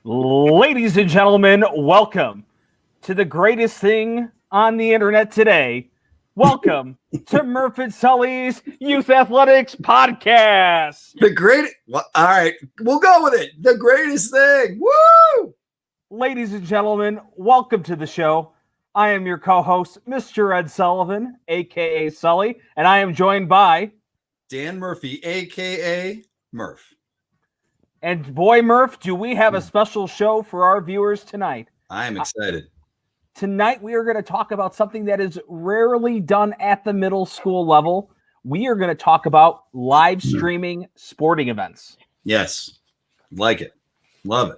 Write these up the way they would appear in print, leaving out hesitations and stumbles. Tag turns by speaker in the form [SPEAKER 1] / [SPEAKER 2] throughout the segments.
[SPEAKER 1] Ladies and gentlemen, welcome to the greatest thing on the internet today. Welcome to Murph and Sully's Youth Athletics Podcast.
[SPEAKER 2] All right, we'll go with it. The greatest thing. Woo!
[SPEAKER 1] Ladies and gentlemen, welcome to the show. I am your co-host, Mr. Ed Sullivan, aka Sully, and I am joined by
[SPEAKER 2] Dan Murphy, aka Murph.
[SPEAKER 1] And boy, Murph, do we have a special show for our viewers tonight.
[SPEAKER 2] I am excited.
[SPEAKER 1] Tonight, we are going to talk about something that is rarely done at the middle school level. We are going to talk about live streaming sporting events.
[SPEAKER 2] Yes. Like it. Love it.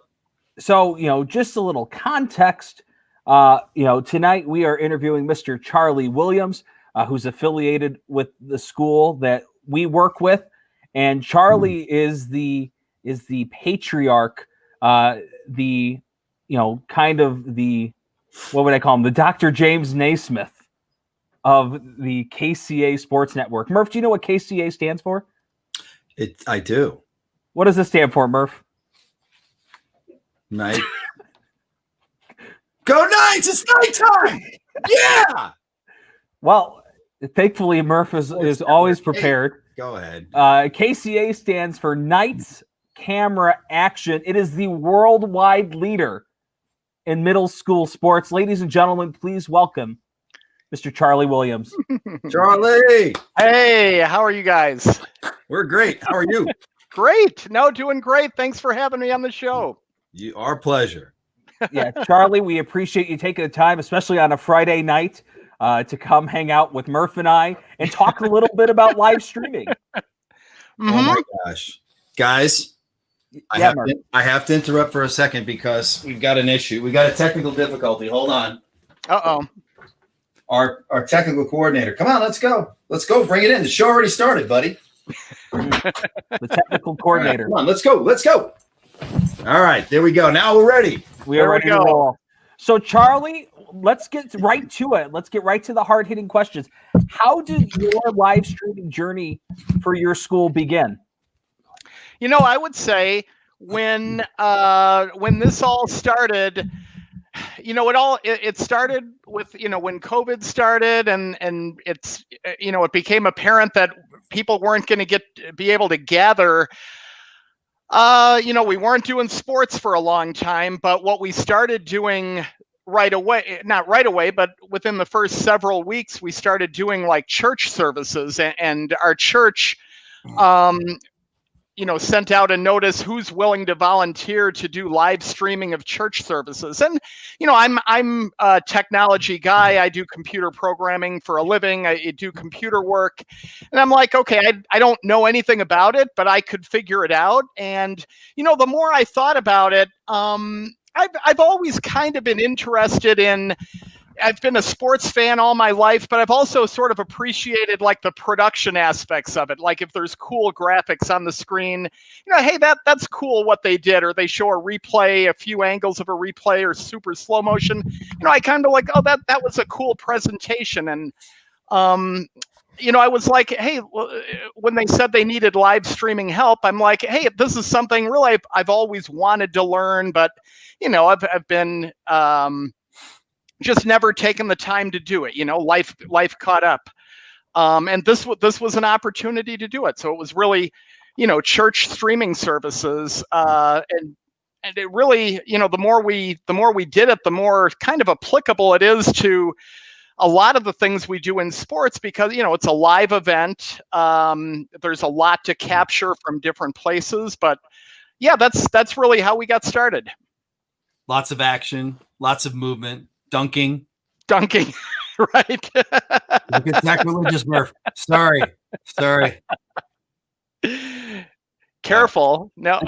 [SPEAKER 1] So, just a little context. Tonight we are interviewing Mr. Charlie Williams, who's affiliated with the school that we work with. And Charlie is the patriarch, what would I call him? The Dr. James Naismith of the KCA Sports Network. Murph, do you know what KCA stands for?
[SPEAKER 2] I do.
[SPEAKER 1] What does it stand for, Murph?
[SPEAKER 2] Night. Go Knights! It's nighttime! Yeah!
[SPEAKER 1] Well, thankfully, Murph is always prepared.
[SPEAKER 2] Go ahead.
[SPEAKER 1] KCA stands for Knights Camera Action. It is the worldwide leader in middle school sports. Ladies and gentlemen, please welcome Mr. Charlie Williams.
[SPEAKER 2] Charlie!
[SPEAKER 3] Hey, how are you guys?
[SPEAKER 2] We're great. How are you?
[SPEAKER 3] Great. No, doing great. Thanks for having me on the show.
[SPEAKER 2] Our pleasure.
[SPEAKER 1] Yeah, Charlie, we appreciate you taking the time, especially on a Friday night, to come hang out with Murph and I and talk a little bit about live streaming.
[SPEAKER 3] Mm-hmm.
[SPEAKER 2] Oh my gosh. Guys, I have to interrupt for a second because we've got an issue. We got a technical difficulty. Hold on.
[SPEAKER 3] Uh-oh.
[SPEAKER 2] Our technical coordinator. Come on, let's go. Let's go. Bring it in. The show already started, buddy.
[SPEAKER 1] The technical coordinator.
[SPEAKER 2] Right, come on, let's go. Let's go. All right, there we go. Now we're ready.
[SPEAKER 1] We are ready to roll. So, Charlie, let's get right to it. Let's get right to the hard-hitting questions. How did your live streaming journey for your school begin?
[SPEAKER 3] I would say when this all started, it started with, when COVID started and it's, it became apparent that people weren't going to be able to gather. We weren't doing sports for a long time, but what we started doing not right away, but within the first several weeks, we started doing like church services, and our church, sent out a notice who's willing to volunteer to do live streaming of church services. And, I'm a technology guy. I do computer programming for a living. I do computer work. And I'm like, okay, I don't know anything about it, but I could figure it out. And, the more I thought about it, I've always kind of been interested in, I've been a sports fan all my life, but I've also sort of appreciated like the production aspects of it. Like if there's cool graphics on the screen, hey, that's cool what they did, or they show a replay, a few angles of a replay or super slow motion. I kind of like, oh, that was a cool presentation. And, I was like, hey, when they said they needed live streaming help, I'm like, hey, this is something really I've always wanted to learn, but, I've been, just never taken the time to do it. Life caught up. And this was an opportunity to do it. So it was really, church streaming services. And it really, the more we did it, the more kind of applicable it is to a lot of the things we do in sports, because, it's a live event. There's a lot to capture from different places, but yeah, that's really how we got started.
[SPEAKER 4] Lots of action, lots of movement. Dunking,
[SPEAKER 3] right?
[SPEAKER 4] Look at sacrilegious, Murph. Sorry.
[SPEAKER 3] Careful. No.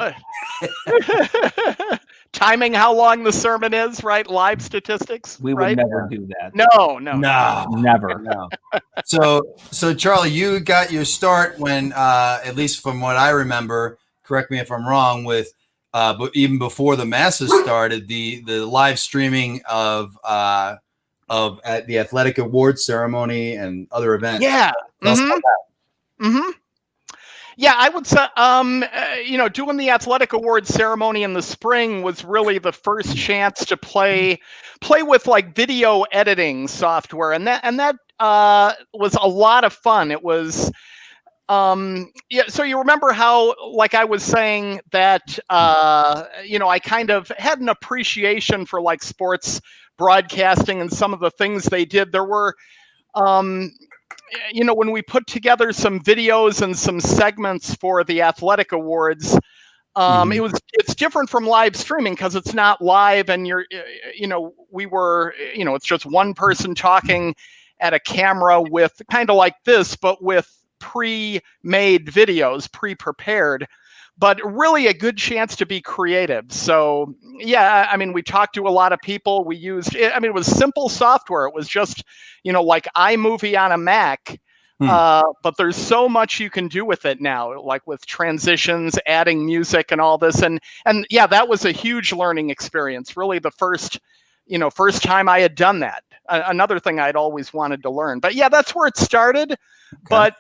[SPEAKER 3] Timing how long the sermon is, right? Live statistics.
[SPEAKER 1] We would never do that.
[SPEAKER 3] No.
[SPEAKER 1] Never.
[SPEAKER 4] No. So Charlie, you got your start when, at least from what I remember, correct me if I'm wrong, with but even before the masses started, the live streaming of at the athletic awards ceremony and other events.
[SPEAKER 3] Yeah. Mm-hmm. Mm-hmm. Yeah, I would say, doing the athletic awards ceremony in the spring was really the first chance to play with like video editing software, and that was a lot of fun. It was, yeah. So you remember how, like I was saying, that I kind of had an appreciation for like sports broadcasting and some of the things they did. There were. When we put together some videos and some segments for the athletic awards, it's different from live streaming because it's not live and it's just one person talking at a camera with kind of like this, but with pre-made videos, pre-prepared, but really a good chance to be creative. So yeah, I mean, we talked to a lot of people. We used, it was simple software. It was just, like iMovie on a Mac. But there's so much you can do with it now, like with transitions, adding music and all this. And yeah, that was a huge learning experience. Really the first time I had done that. Another thing I'd always wanted to learn. But yeah, that's where it started. Okay. But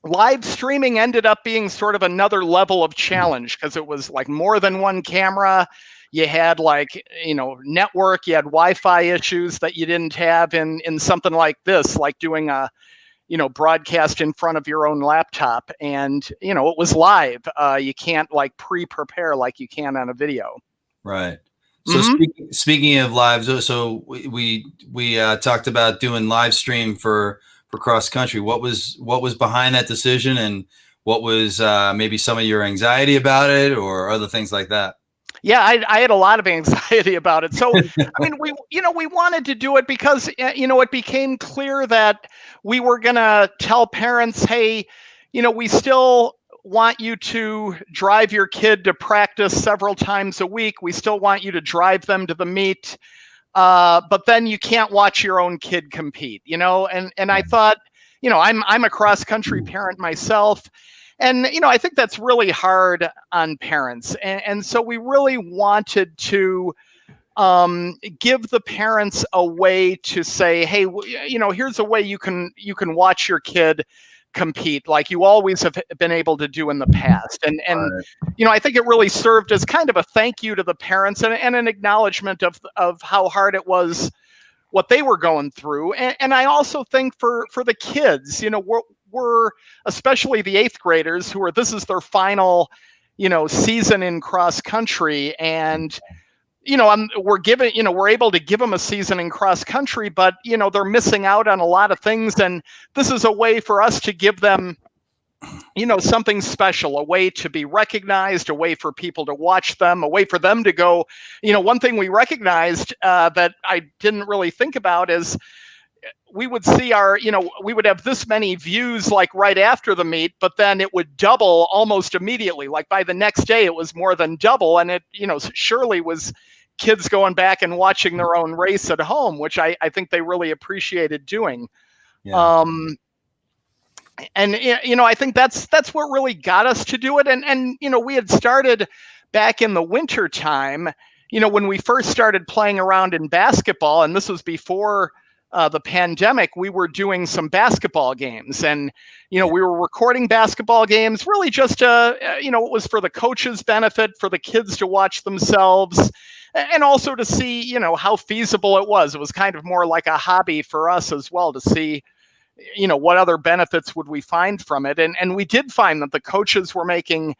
[SPEAKER 3] live streaming ended up being sort of another level of challenge because it was like more than one camera. You had like, network, you had Wi-Fi issues that you didn't have in something like this, like doing a, broadcast in front of your own laptop. And, it was live. You can't like pre-prepare like you can on a video.
[SPEAKER 4] Right. So speaking of live, so we talked about doing live stream for cross country. What was behind that decision, and what was maybe some of your anxiety about it, or other things like that?
[SPEAKER 3] Yeah, I had a lot of anxiety about it. So I mean, we wanted to do it because it became clear that we were gonna tell parents, hey, we still want you to drive your kid to practice several times a week. We still want you to drive them to the meet. But then you can't watch your own kid compete, and I thought, I'm a cross country parent myself. And, I think that's really hard on parents. And so we really wanted to give the parents a way to say, hey, here's a way you can watch your kid compete like you always have been able to do in the past. And I think it really served as kind of a thank you to the parents and an acknowledgement of how hard it was, what they were going through. And I also think for the kids, we're especially the 8th graders this is their final, season in cross country. And, we're able to give them a season in cross country, but, they're missing out on a lot of things. And this is a way for us to give them, something special, a way to be recognized, a way for people to watch them, a way for them to go, one thing we recognized that I didn't really think about is we would see we would have this many views like right after the meet, but then it would double almost immediately. Like by the next day, it was more than double. And it, surely was kids going back and watching their own race at home, which I think they really appreciated doing. Yeah. And, I think that's what really got us to do it. And we had started back in the winter time, when we first started playing around in basketball, and this was before the pandemic, we were doing some basketball games, and we were recording basketball games really just it was for the coaches' benefit, for the kids to watch themselves, and also to see how feasible it was. It was kind of more like a hobby for us as well, to see what other benefits would we find from it. And we did find that the coaches were making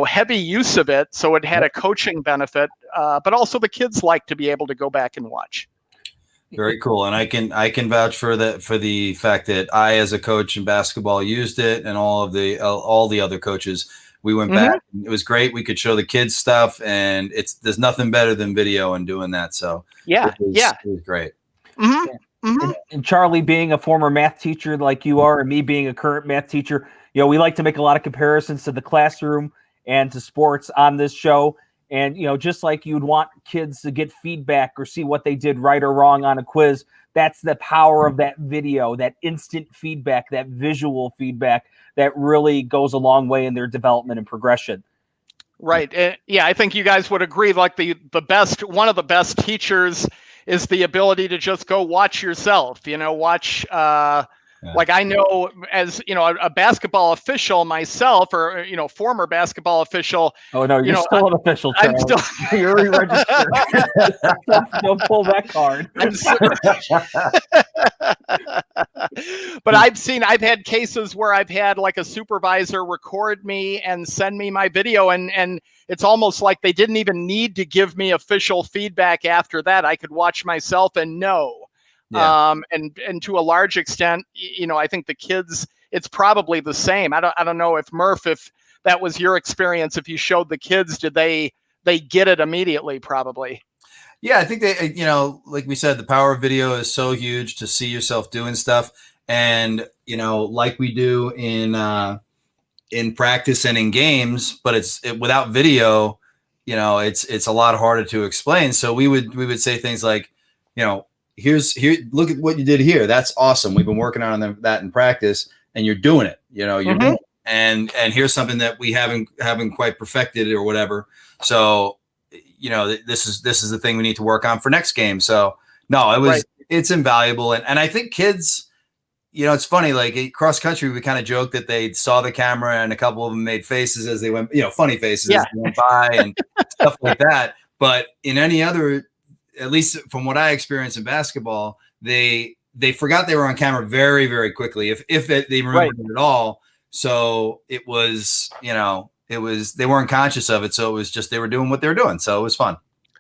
[SPEAKER 3] heavy use of it, so it had a coaching benefit, but also the kids like to be able to go back and watch.
[SPEAKER 4] Very cool. And I can vouch for that, for the fact that I, as a coach in basketball, used it, and all the other coaches. We went back. It was great. We could show the kids stuff, and there's nothing better than video and doing that. So it was great.
[SPEAKER 1] And Charlie, being a former math teacher like you are, and me being a current math teacher, we like to make a lot of comparisons to the classroom and to sports on this show. And, just like you'd want kids to get feedback or see what they did right or wrong on a quiz, that's the power of that video, that instant feedback, that visual feedback that really goes a long way in their development and progression.
[SPEAKER 3] Right. Yeah, I think you guys would agree, like one of the best teachers is the ability to just go watch yourself, watch, Like I know, as you know, a basketball official myself, or former basketball official.
[SPEAKER 1] Oh no, you're still an official, Charlie.
[SPEAKER 3] I'm still.
[SPEAKER 1] You're re-registered. Don't pull that card.
[SPEAKER 3] But I've had cases where I've had like a supervisor record me and send me my video, and it's almost like they didn't even need to give me official feedback after that. I could watch myself and know. Yeah. And to a large extent, I think the kids, it's probably the same. I don't know if Murph, if that was your experience, if you showed the kids, did they get it immediately? Probably.
[SPEAKER 4] Yeah, I think they, like we said, the power of video is so huge to see yourself doing stuff. And, like we do in practice and in games, but without video, it's a lot harder to explain. So we would say things like, here, look at what you did here. That's awesome. We've been working on that in practice, and you're doing it. You're doing it. And here's something that we haven't quite perfected or whatever. So, this is the thing we need to work on for next game. So no, it's invaluable. And I think kids, it's funny, like cross country, we kind of joked that they saw the camera and a couple of them made faces as they went, funny faces as they went by and stuff like that. But in any other, at least from what I experienced in basketball, they forgot they were on camera very, very quickly, if they remembered it at all. So it was, they weren't conscious of it. So it was just, they were doing what they were doing. So it was fun.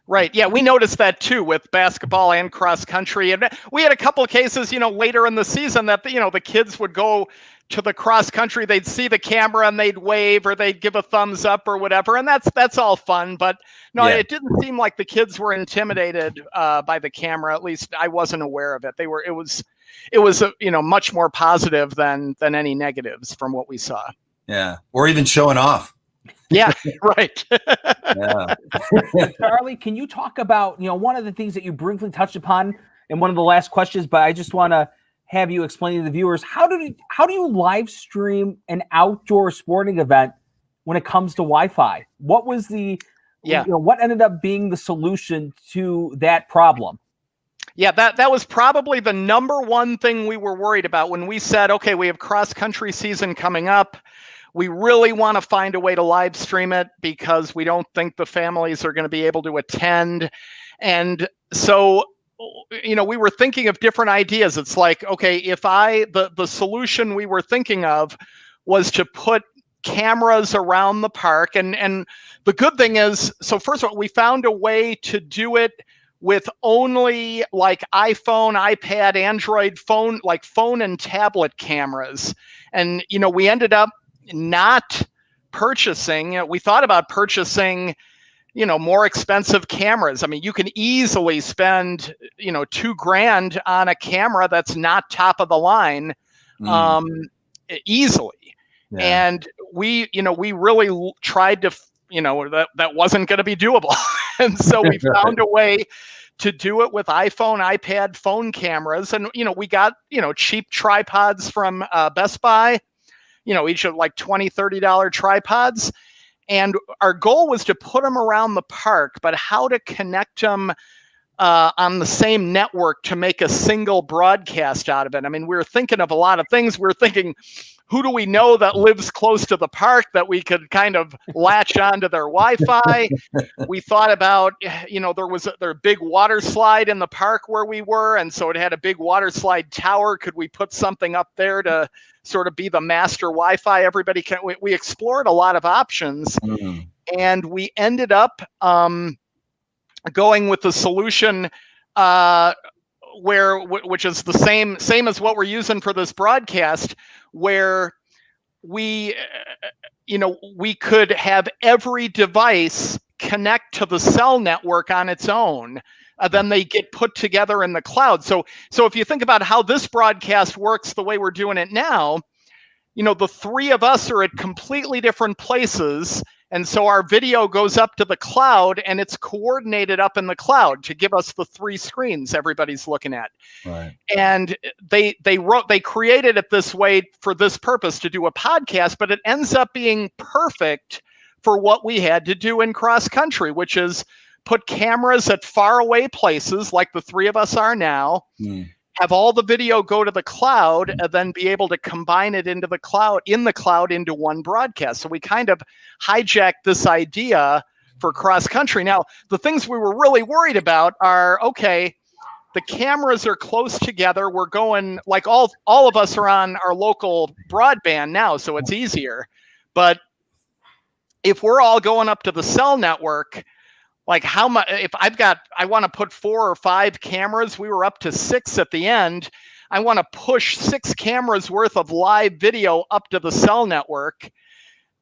[SPEAKER 3] Right. Yeah, we noticed that too with basketball and cross country. And we had a couple of cases, later in the season that, the kids would go to the cross country, they'd see the camera and they'd wave or they'd give a thumbs up or whatever. And that's all fun. But no, It didn't seem like the kids were intimidated by the camera. At least I wasn't aware of it. It was much more positive than any negatives from what we saw.
[SPEAKER 4] Yeah. Or even showing off.
[SPEAKER 3] Yeah, right.
[SPEAKER 4] Yeah.
[SPEAKER 1] Charlie, can you talk about, one of the things that you briefly touched upon in one of the last questions, but I just want to have you explain to the viewers, how do you live stream an outdoor sporting event when it comes to Wi-Fi? What was what ended up being the solution to that problem?
[SPEAKER 3] Yeah, that was probably the number one thing we were worried about when we said, okay, we have cross country season coming up. We really want to find a way to live stream it because we don't think the families are going to be able to attend. And so, we were thinking of different ideas. It's like, okay, if the solution we were thinking of was to put cameras around the park. And the good thing is, so first of all, we found a way to do it with only like iPhone, iPad, Android phone, like phone and tablet cameras. And, we ended up not purchasing, we thought about purchasing, more expensive cameras. I mean, you can easily spend, $2,000 on a camera that's not top of the line, easily. Yeah. And we really tried to, that wasn't going to be doable. And so we found a way to do it with iPhone, iPad, phone cameras. And, we got, cheap tripods from Best Buy, each of like $20, $30 tripods. And our goal was to put them around the park, but how to connect them on the same network to make a single broadcast out of it. I mean, we were thinking of a lot of things. We were thinking, who do we know that lives close to the park that we could kind of latch onto their Wi-Fi? We thought about, there was a big water slide in the park where we were. And so it had a big water slide tower. Could we put something up there to sort of be the master Wi-Fi? Everybody can, we explored a lot of options and we ended up going with the solution which is the same as what we're using for this broadcast, where we could have every device connect to the cell network on its own. Then they get put together in the cloud. So if you think about how this broadcast works the way we're doing it now, the three of us are at completely different places. And so our video goes up to the cloud and it's coordinated up in the cloud to give us the three screens everybody's looking at. Right. And they created it this way for this purpose, to do a podcast, but it ends up being perfect for what we had to do in cross country, which is put cameras at faraway places like the three of us are now, have all the video go to the cloud, and then be able to combine it into the cloud into one broadcast. So we kind of hijacked this idea for cross country. Now, the things we were really worried about are, okay, the cameras are close together. We're going, like, all of us are on our local broadband now, so it's easier. But if we're all going up to the cell network, like, how much, if I want to put 4 or 5 cameras, we were up to 6 at the end. I want to push 6 cameras worth of live video up to the cell network.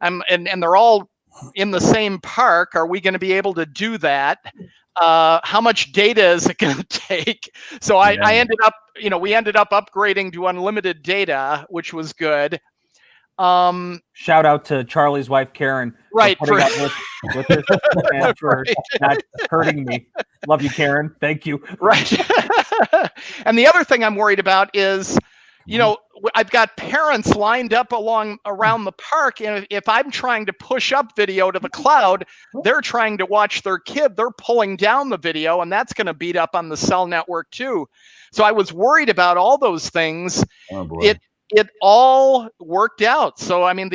[SPEAKER 3] And they're all in the same park. Are we going to be able to do that? How much data is it going to take? So I ended up, we ended up upgrading to unlimited data, which was good.
[SPEAKER 1] Shout out to Charlie's wife, Karen.
[SPEAKER 3] Right.
[SPEAKER 1] For her and for not hurting me. Love you, Karen. Thank you.
[SPEAKER 3] Right. And the other thing I'm worried about is, I've got parents lined up around the park, and if I'm trying to push up video to the cloud, they're trying to watch their kid. They're pulling down the video, and that's going to beat up on the cell network too. So I was worried about all those things.
[SPEAKER 4] Oh, boy.
[SPEAKER 3] It all worked out. So I mean,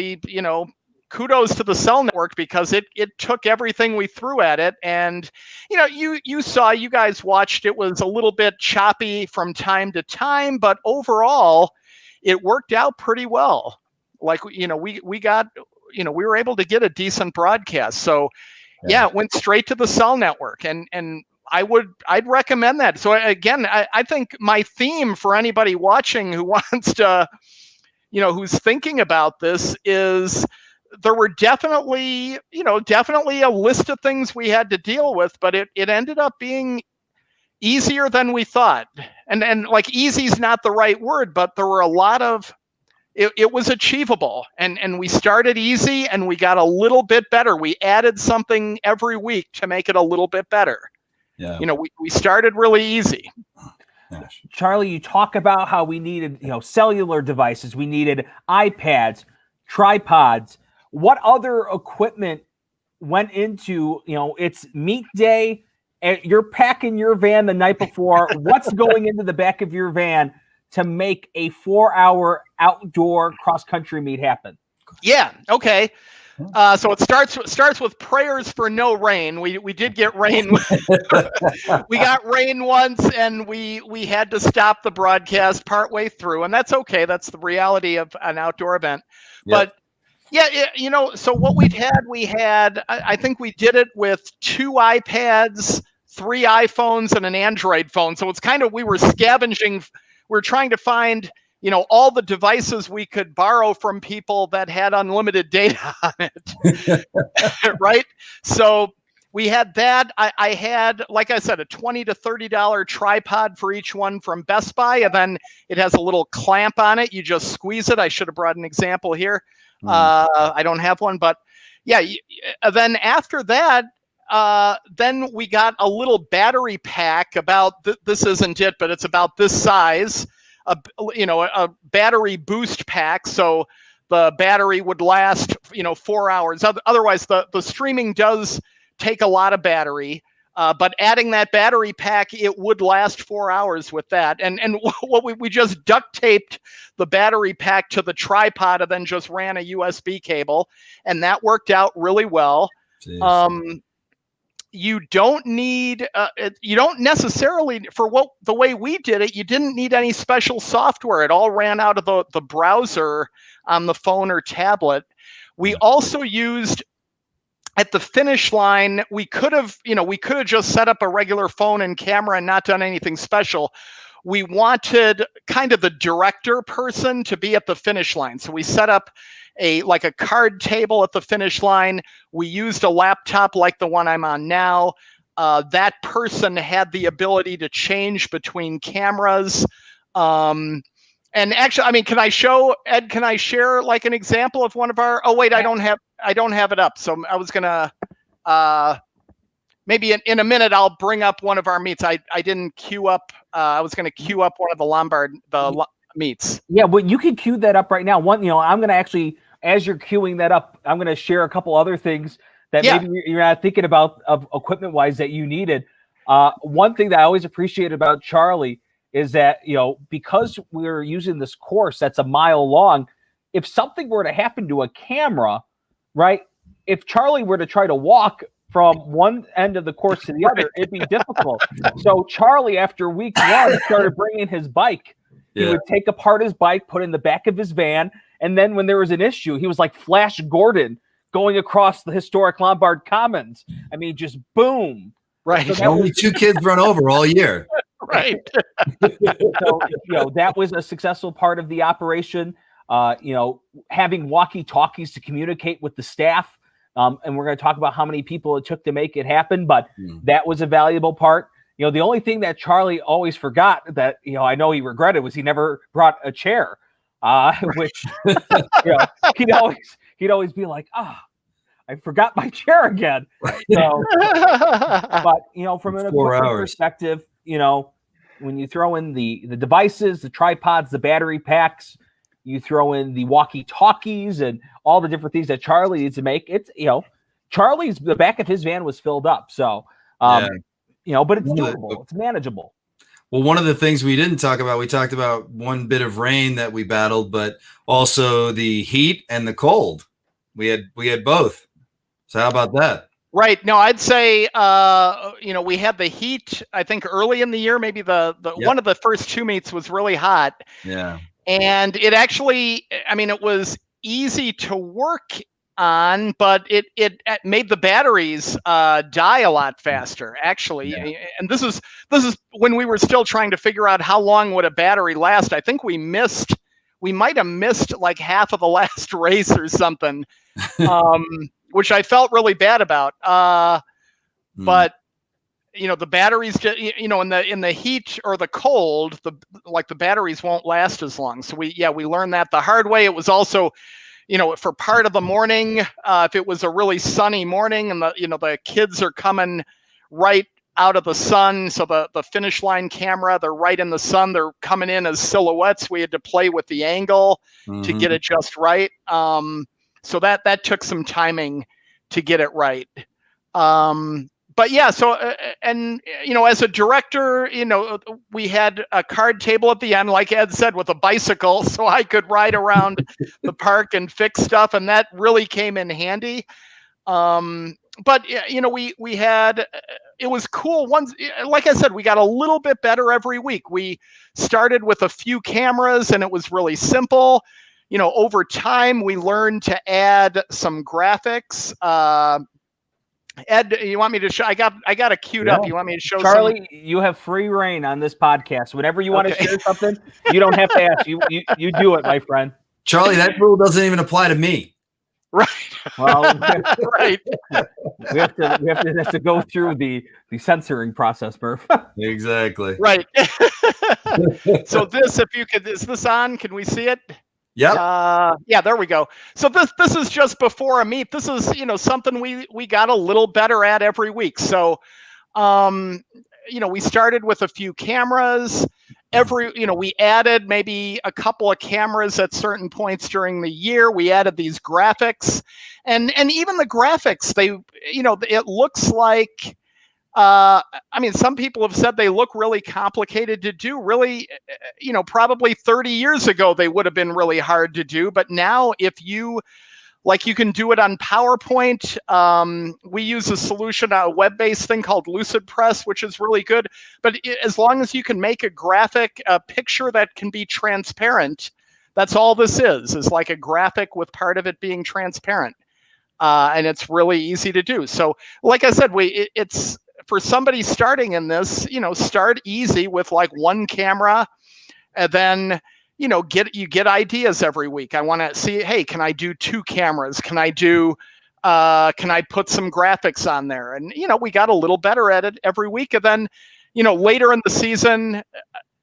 [SPEAKER 3] kudos to the cell network, because it took everything we threw at it. And you guys watched, it was a little bit choppy from time to time, but overall it worked out pretty well. Like, we were able to get a decent broadcast. So it went straight to the cell network, and I'd recommend that. So again, I think my theme for anybody watching who wants to, who's thinking about this, is there were definitely a list of things we had to deal with, but it ended up being easier than we thought. And like, easy's not the right word, but there were a lot of, it was achievable, and we started easy and we got a little bit better. We added something every week to make it a little bit better.
[SPEAKER 4] Yeah.
[SPEAKER 3] We started really easy.
[SPEAKER 1] Charlie, you talk about how we needed, cellular devices. We needed iPads, tripods. What other equipment went into, it's meet day, and you're packing your van the night before. What's going into the back of your van to make a 4-hour outdoor cross-country meet happen?
[SPEAKER 3] Yeah. Okay. So it starts with prayers for no rain. We did get rain. We got rain once, and we had to stop the broadcast partway through, and that's okay. That's the reality of an outdoor event. Yep. But so what we had, I think we did it with 2 iPads, 3 iPhones, and an Android phone. So it's kind of, we were scavenging. We're trying to find, all the devices we could borrow from people that had unlimited data on it. Right. So we had that. I had, like I said, a $20 to $30 tripod for each one from Best Buy. And then it has a little clamp on it. You just squeeze it. I should have brought an example here. I don't have one, but yeah. Then after that, then we got a little battery pack about, this isn't it, but it's about this size, a battery boost pack. So the battery would last, 4 hours. Otherwise, the streaming does take a lot of battery. But adding that battery pack, it would last 4 hours with that. And what we just duct taped the battery pack to the tripod and then just ran a USB cable, and that worked out really well. Jeez. You don't need, you don't necessarily, for the way we did it, you didn't need any special software. It all ran out of the browser on the phone or tablet. We also used, at the finish line, we could have just set up a regular phone and camera and not done anything special. We wanted kind of the director person to be at the finish line. So we set up a card table at the finish line. We used a laptop like the one I'm on now. That person had the ability to change between cameras. And actually, can I share like an example of one of our, I don't have it up. So I was gonna, maybe in a minute, I'll bring up one of our meets. I didn't queue up, I was gonna queue up one of the Lombard, meets.
[SPEAKER 1] Yeah, well, you can queue that up right now. I'm gonna actually, as you're queuing that up, I'm gonna share a couple other things that maybe you're not thinking about of equipment-wise that you needed. One thing that I always appreciate about Charlie is that, because we're using this course that's a mile long, if something were to happen to a camera, right? If Charlie were to try to walk from one end of the course to the other, it'd be difficult. So Charlie, after week 1, started bringing his bike. He would take apart his bike, put it in the back of his van, and then when there was an issue, he was like Flash Gordon going across the historic Lombard Commons. I mean, just boom.
[SPEAKER 3] Right.
[SPEAKER 4] So only 2 kids run over all year.
[SPEAKER 3] Right.
[SPEAKER 1] So, that was a successful part of the operation. Having walkie-talkies to communicate with the staff. And we're going to talk about how many people it took to make it happen, but that was a valuable part. The only thing that Charlie always forgot that, I know he regretted was he never brought a chair, which, he'd always be like, I forgot my chair again. So, but, from an equipment perspective, when you throw in the devices, the tripods, the battery packs, you throw in the walkie-talkies and all the different things that Charlie needs to make, it's, the back of his van was filled up. So, but it's doable. It's manageable.
[SPEAKER 4] Well, one of the things we didn't talk about, we talked about one bit of rain that we battled, but also the heat and the cold. We had both. So how about that?
[SPEAKER 3] Right. No, I'd say, we had the heat, I think early in the year, maybe one of the first 2 meets was really hot.
[SPEAKER 4] Yeah.
[SPEAKER 3] And it actually, it was easy to work on, but it made the batteries die a lot faster, actually. Yeah. And this is when we were still trying to figure out how long would a battery last. I think we might have missed like half of the last race or something, which I felt really bad about. But the batteries, in the heat or the cold, the batteries won't last as long. So we learned that the hard way. It was also, for part of the morning, if it was a really sunny morning and the kids are coming right out of the sun. So the finish line camera, they're right in the sun. They're coming in as silhouettes. We had to play with the angle to get it just right. So that took some timing to get it right. But yeah, so, as a director, we had a card table at the end, like Ed said, with a bicycle, so I could ride around the park and fix stuff, and that really came in handy. But, we had, it was cool. Like I said, we got a little bit better every week. We started with a few cameras, and it was really simple. Over time, we learned to add some graphics. Ed, you want me to show? I got it queued up. You want me to show?
[SPEAKER 1] Charlie, you have free reign on this podcast. Whenever you want to share something, you don't have to ask. You do it, my friend.
[SPEAKER 4] Charlie, that rule doesn't even apply to me.
[SPEAKER 3] Right.
[SPEAKER 1] Well,
[SPEAKER 3] right.
[SPEAKER 1] We have to go through the censoring process, Murph.
[SPEAKER 4] Exactly.
[SPEAKER 3] Right. So is this on? Can we see it?
[SPEAKER 4] Yep.
[SPEAKER 3] Yeah, there we go. So this is just before a meet. This is, something we got a little better at every week. So, we started with a few cameras. We added maybe a couple of cameras at certain points during the year. We added these graphics, and even the graphics, it looks like, some people have said they look really complicated to do. Really, probably 30 years ago, they would have been really hard to do. But now if you can do it on PowerPoint. We use a solution, a web-based thing called LucidPress, which is really good. But as long as you can make a picture that can be transparent, that's all this is like a graphic with part of it being transparent. And it's really easy to do. So like I said, it's for somebody starting in this, start easy with like one camera, and then, get ideas every week. I want to see, hey, can I do 2 cameras? Can I put some graphics on there? And, we got a little better at it every week. And then, later in the season,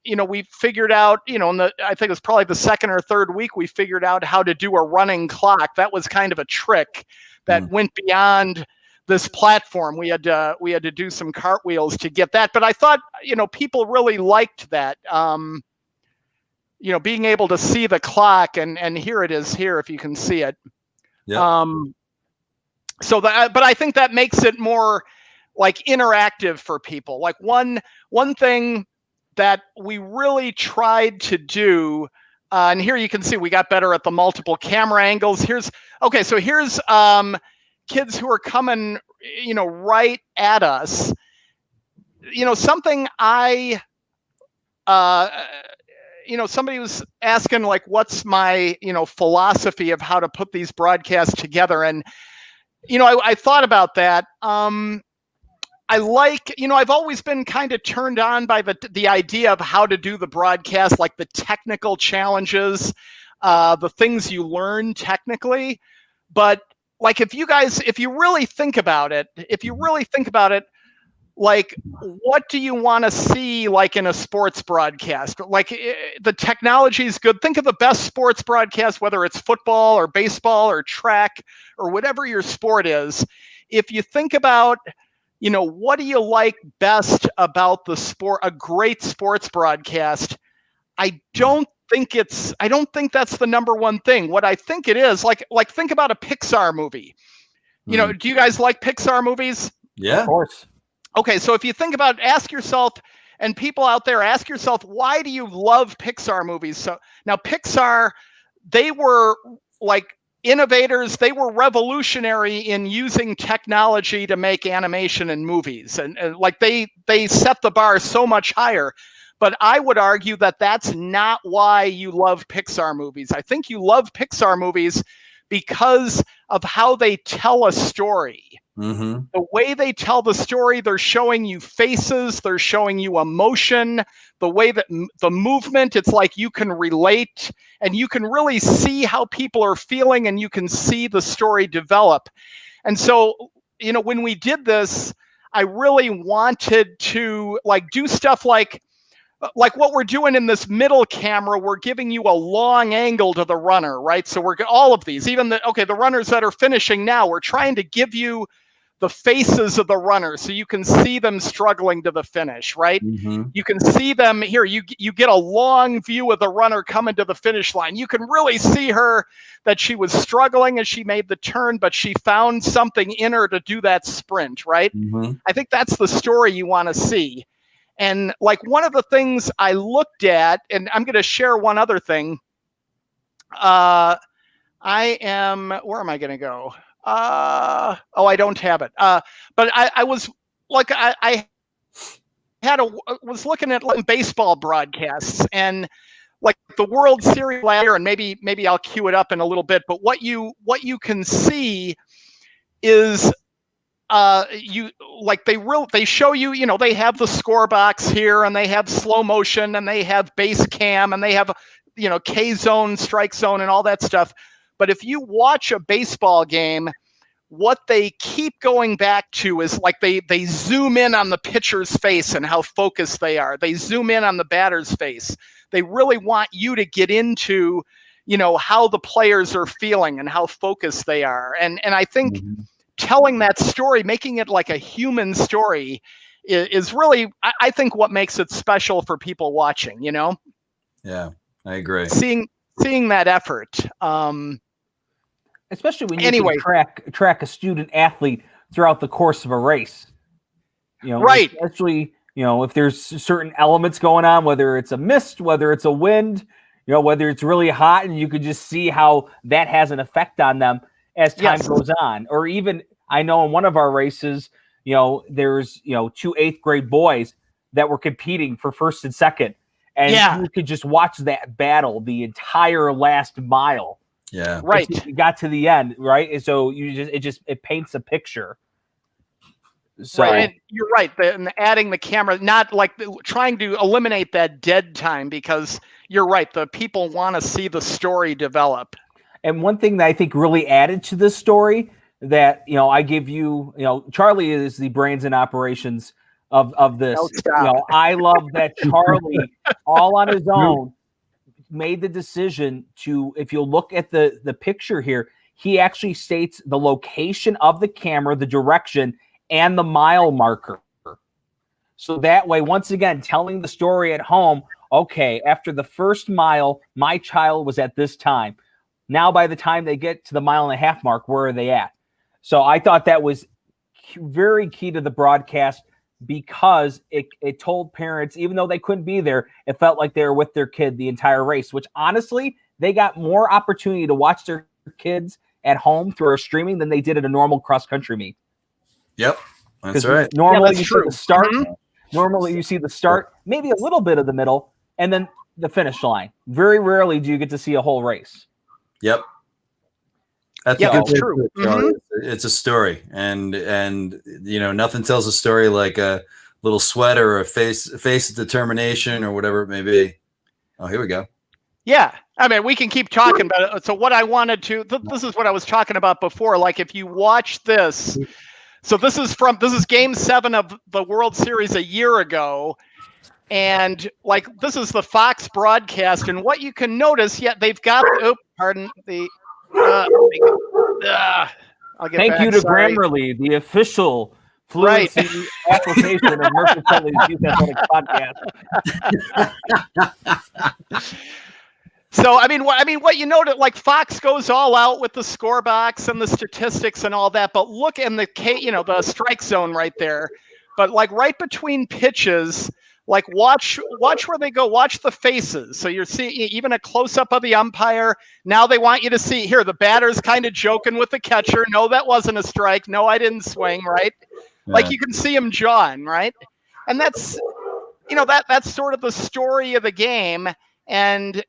[SPEAKER 3] we figured out, I think it was probably the second or third week, we figured out how to do a running clock. That was kind of a trick that went beyond this platform. We had to do some cartwheels to get that. But I thought, people really liked that. Being able to see the clock, and here it is here, if you can see it.
[SPEAKER 4] Yeah.
[SPEAKER 3] But I think that makes it more like interactive for people. Like one thing that we really tried to do, and here you can see we got better at the multiple camera angles. Here's kids who are coming, right at us. Something somebody was asking, like, what's my, philosophy of how to put these broadcasts together. And, I thought about that. I like, I've always been kind of turned on by the idea of how to do the broadcast, like the technical challenges, the things you learn technically. But like, if you really think about it, like, what do you want to see, like, in a sports broadcast? Like, the technology is good. Think of the best sports broadcast, whether it's football or baseball or track or whatever your sport is. If you think about, what do you like best about the sport, a great sports broadcast? I don't think that's the number one thing. What I think it is, like think about a Pixar movie. Do you guys like Pixar movies?
[SPEAKER 4] Yeah,
[SPEAKER 1] of course.
[SPEAKER 3] Okay, so if you think about, ask yourself, and people out there, ask yourself, why do you love Pixar movies? So now Pixar, they were like innovators. They were revolutionary in using technology to make animation and movies. And like they set the bar so much higher. But I would argue that that's not why you love Pixar movies. I think you love Pixar movies because of how they tell a story.
[SPEAKER 4] Mm-hmm.
[SPEAKER 3] The way they tell the story, they're showing you faces, they're showing you emotion, the way that the movement, it's like you can relate and you can really see how people are feeling and you can see the story develop. And so, when we did this, I really wanted to do stuff like what we're doing in this middle camera. We're giving you a long angle to the runner, right? So we're all of these, even the runners that are finishing now, we're trying to give you the faces of the runners so you can see them struggling to the finish, right?
[SPEAKER 4] Mm-hmm.
[SPEAKER 3] You can see them here. You get a long view of the runner coming to the finish line. You can really see her, that she was struggling as she made the turn, but she found something in her to do that sprint, right?
[SPEAKER 4] Mm-hmm.
[SPEAKER 3] I think that's the story you want to see. And like, one of the things I looked at, and I'm going to share one other thing. Where am I going to go? I don't have it. But I was like, I was looking at baseball broadcasts and like the World Series last year, and maybe I'll cue it up in a little bit. But what you can see is they show you, they have the score box here, and they have slow motion, and they have base cam, and they have K zone, strike zone, and all that stuff. But if you watch a baseball game, what they keep going back to is like they zoom in on the pitcher's face and how focused they are. They zoom in on the batter's face. They really want you to get into, how the players are feeling and how focused they are. And I think telling that story, making it like a human story, is really, I think, what makes it special for people watching.
[SPEAKER 4] Yeah, I agree.
[SPEAKER 3] Seeing that effort.
[SPEAKER 1] Especially when you can track a student athlete throughout the course of a race.
[SPEAKER 3] Right.
[SPEAKER 1] Especially, if there's certain elements going on, whether it's a mist, whether it's a wind, whether it's really hot, and you can just see how that has an effect on them as time goes on. Or even, I know in one of our races, there's, 2 8th grade boys that were competing for first and second. And you could just watch that battle the entire last mile.
[SPEAKER 4] Yeah.
[SPEAKER 3] Right.
[SPEAKER 1] You got to the end, right? And so it paints a picture. So
[SPEAKER 3] right. And you're right. And adding the camera, not like trying to eliminate that dead time, because you're right. The people want to see the story develop.
[SPEAKER 1] And one thing that I think really added to this story that, I give you, Charlie is the brains and operations of this. I love that Charlie, all on his own, made the decision to, if you look at the picture here, he actually states the location of the camera, the direction, and the mile marker. So that way, once again, telling the story at home, okay, after the first mile, my child was at this time. Now, by the time they get to the 1.5 mile mark, where are they at? So I thought that was very key to the broadcast, because it told parents, even though they couldn't be there, it felt like they were with their kid the entire race, which honestly, they got more opportunity to watch their kids at home through our streaming than they did at a normal cross-country meet.
[SPEAKER 4] Yep, that's right.
[SPEAKER 1] Normally,
[SPEAKER 3] that's
[SPEAKER 1] you see the start.
[SPEAKER 3] Mm-hmm.
[SPEAKER 1] Normally, you see the start, maybe a little bit of the middle, and then the finish line. Very rarely do you get to see a whole race.
[SPEAKER 4] Yep. That's
[SPEAKER 3] that's true.
[SPEAKER 4] Mm-hmm. It's a story, and nothing tells a story like a little sweat or a face of determination or whatever it may be. Oh, here we go.
[SPEAKER 3] Yeah, I mean, we can keep talking about it. So what I wanted to, this is what I was talking about before. Like, if you watch this, so this is Game 7 of the World Series a year ago, and like this is the Fox broadcast, and what you can notice, they've got. Pardon the. I'll get
[SPEAKER 1] Thank
[SPEAKER 3] back,
[SPEAKER 1] you to
[SPEAKER 3] sorry.
[SPEAKER 1] Grammarly, the official fluency application of Murphy Friendly's Youth Athletics podcast.
[SPEAKER 3] So I mean, what you know, that like Fox goes all out with the score box and the statistics and all that, but look in the strike zone right there. But like right between pitches, like watch where they go. Watch the faces. So you're seeing even a close up of the umpire. Now they want you to see here. The batter's kind of joking with the catcher. No, that wasn't a strike. No, I didn't swing. Right. Yeah. Like you can see him jawing. Right. And that's that's sort of the story of the game. And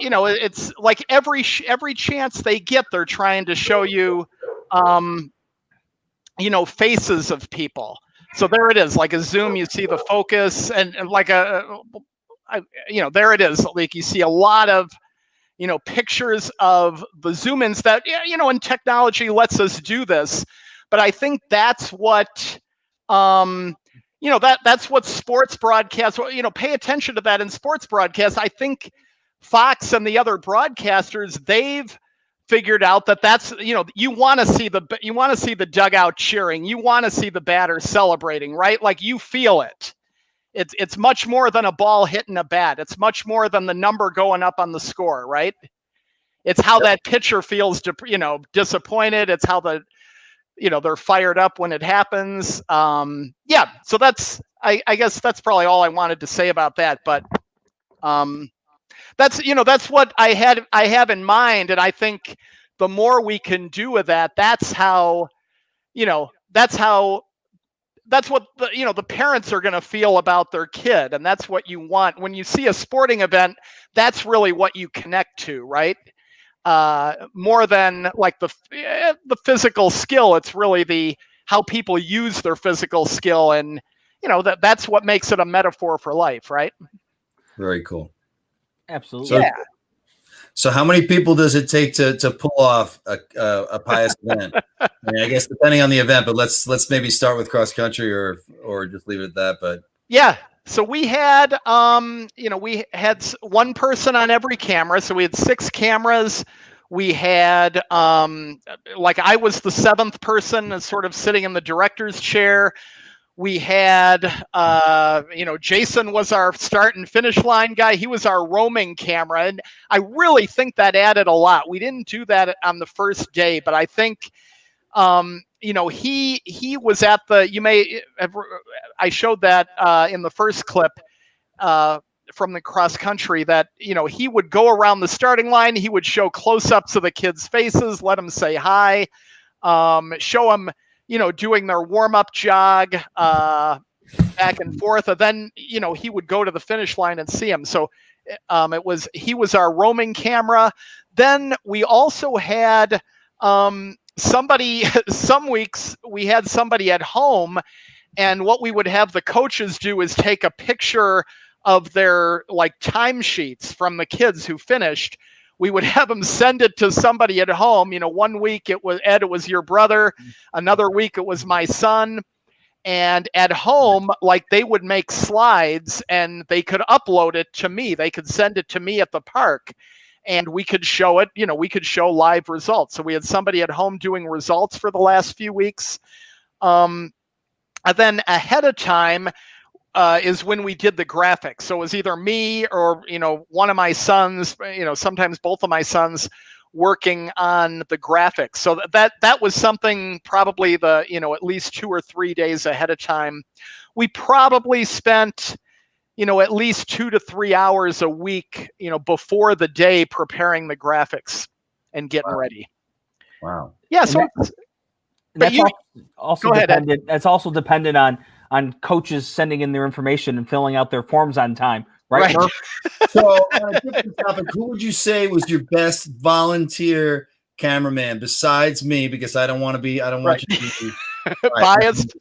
[SPEAKER 3] it's like every chance they get, they're trying to show you, faces of people. So there it is, like a zoom, you see the focus and like there it is. Like you see a lot of, pictures of the zoom ins that, and technology lets us do this. But I think that's what, that's what sports broadcasts, pay attention to that in sports broadcasts. I think Fox and the other broadcasters, they've figured out that's you want to see the dugout cheering, you want to see the batter celebrating, right? Like you feel it. It's much more than a ball hitting a bat. It's much more than the number going up on the score, right? It's how that pitcher feels, disappointed. It's how they're fired up when it happens. So that's I guess that's probably all I wanted to say about that. But that's what I have in mind, and I think the more we can do with that, that's what the parents are going to feel about their kid, and that's what you want when you see a sporting event. That's really what you connect to, right? More than like the physical skill, it's really how people use their physical skill, and that's what makes it a metaphor for life, right?
[SPEAKER 4] Very cool.
[SPEAKER 1] Absolutely.
[SPEAKER 4] So how many people does it take to pull off a pious event? I mean, I guess depending on the event, but let's maybe start with cross country or just leave it at that. But
[SPEAKER 3] yeah, so we had we had one person on every camera, so we had 6 cameras. We had like I was the 7th person, sort of sitting in the director's chair. We had, Jason was our start and finish line guy. He was our roaming camera. And I really think that added a lot. We didn't do that on the first day, but I think, he was at I showed that in the first clip from the cross country that, he would go around the starting line. He would show close-ups of the kids' faces, let them say hi, show them, doing their warm-up jog back and forth. And then, he would go to the finish line and see him. So he was our roaming camera. Then we also had somebody, some weeks we had somebody at home, and what we would have the coaches do is take a picture of their like timesheets from the kids who finished. We would have them send it to somebody at home. 1 week it was Ed, it was your brother. Another week it was my son. And at home, like they would make slides and they could upload it to me. They could send it to me at the park and we could show it, we could show live results. So we had somebody at home doing results for the last few weeks. And then ahead of time, is when we did the graphics. So it was either me or, one of my sons, sometimes both of my sons working on the graphics. So that was something probably the, at least 2 or 3 days ahead of time. We probably spent, at least 2 to 3 hours a week, before the day preparing the graphics and getting ready.
[SPEAKER 2] Wow.
[SPEAKER 3] Yeah. So
[SPEAKER 1] that's also
[SPEAKER 3] go ahead,
[SPEAKER 1] dependent. That's also dependent on coaches sending in their information and filling out their forms on time. Right.
[SPEAKER 2] So on a different topic, who would you say was your best volunteer cameraman besides me? Because I don't want you to be
[SPEAKER 3] biased.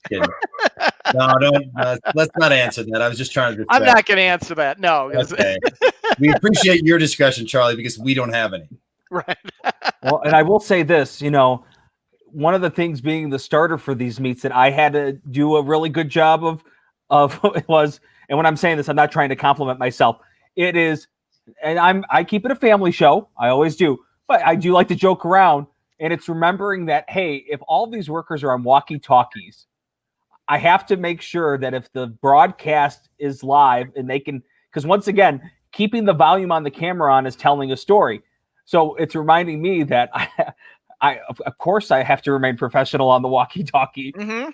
[SPEAKER 2] No, don't. Let's not answer that. I was just trying to.
[SPEAKER 3] I'm not going to answer that. No.
[SPEAKER 2] Okay. We appreciate your discussion, Charlie, because we don't have any.
[SPEAKER 3] Right.
[SPEAKER 1] Well, and I will say this, one of the things being the starter for these meets that I had to do a really good job of was, and when I'm saying this, I'm not trying to compliment myself. It is, and I keep it a family show. I always do, but I do like to joke around. And it's remembering that, hey, if all these workers are on walkie-talkies, I have to make sure that if the broadcast is live and they can, because once again, keeping the volume on the camera on is telling a story. So it's reminding me that I of course I have to remain professional on the walkie-talkie.
[SPEAKER 3] Mm-hmm.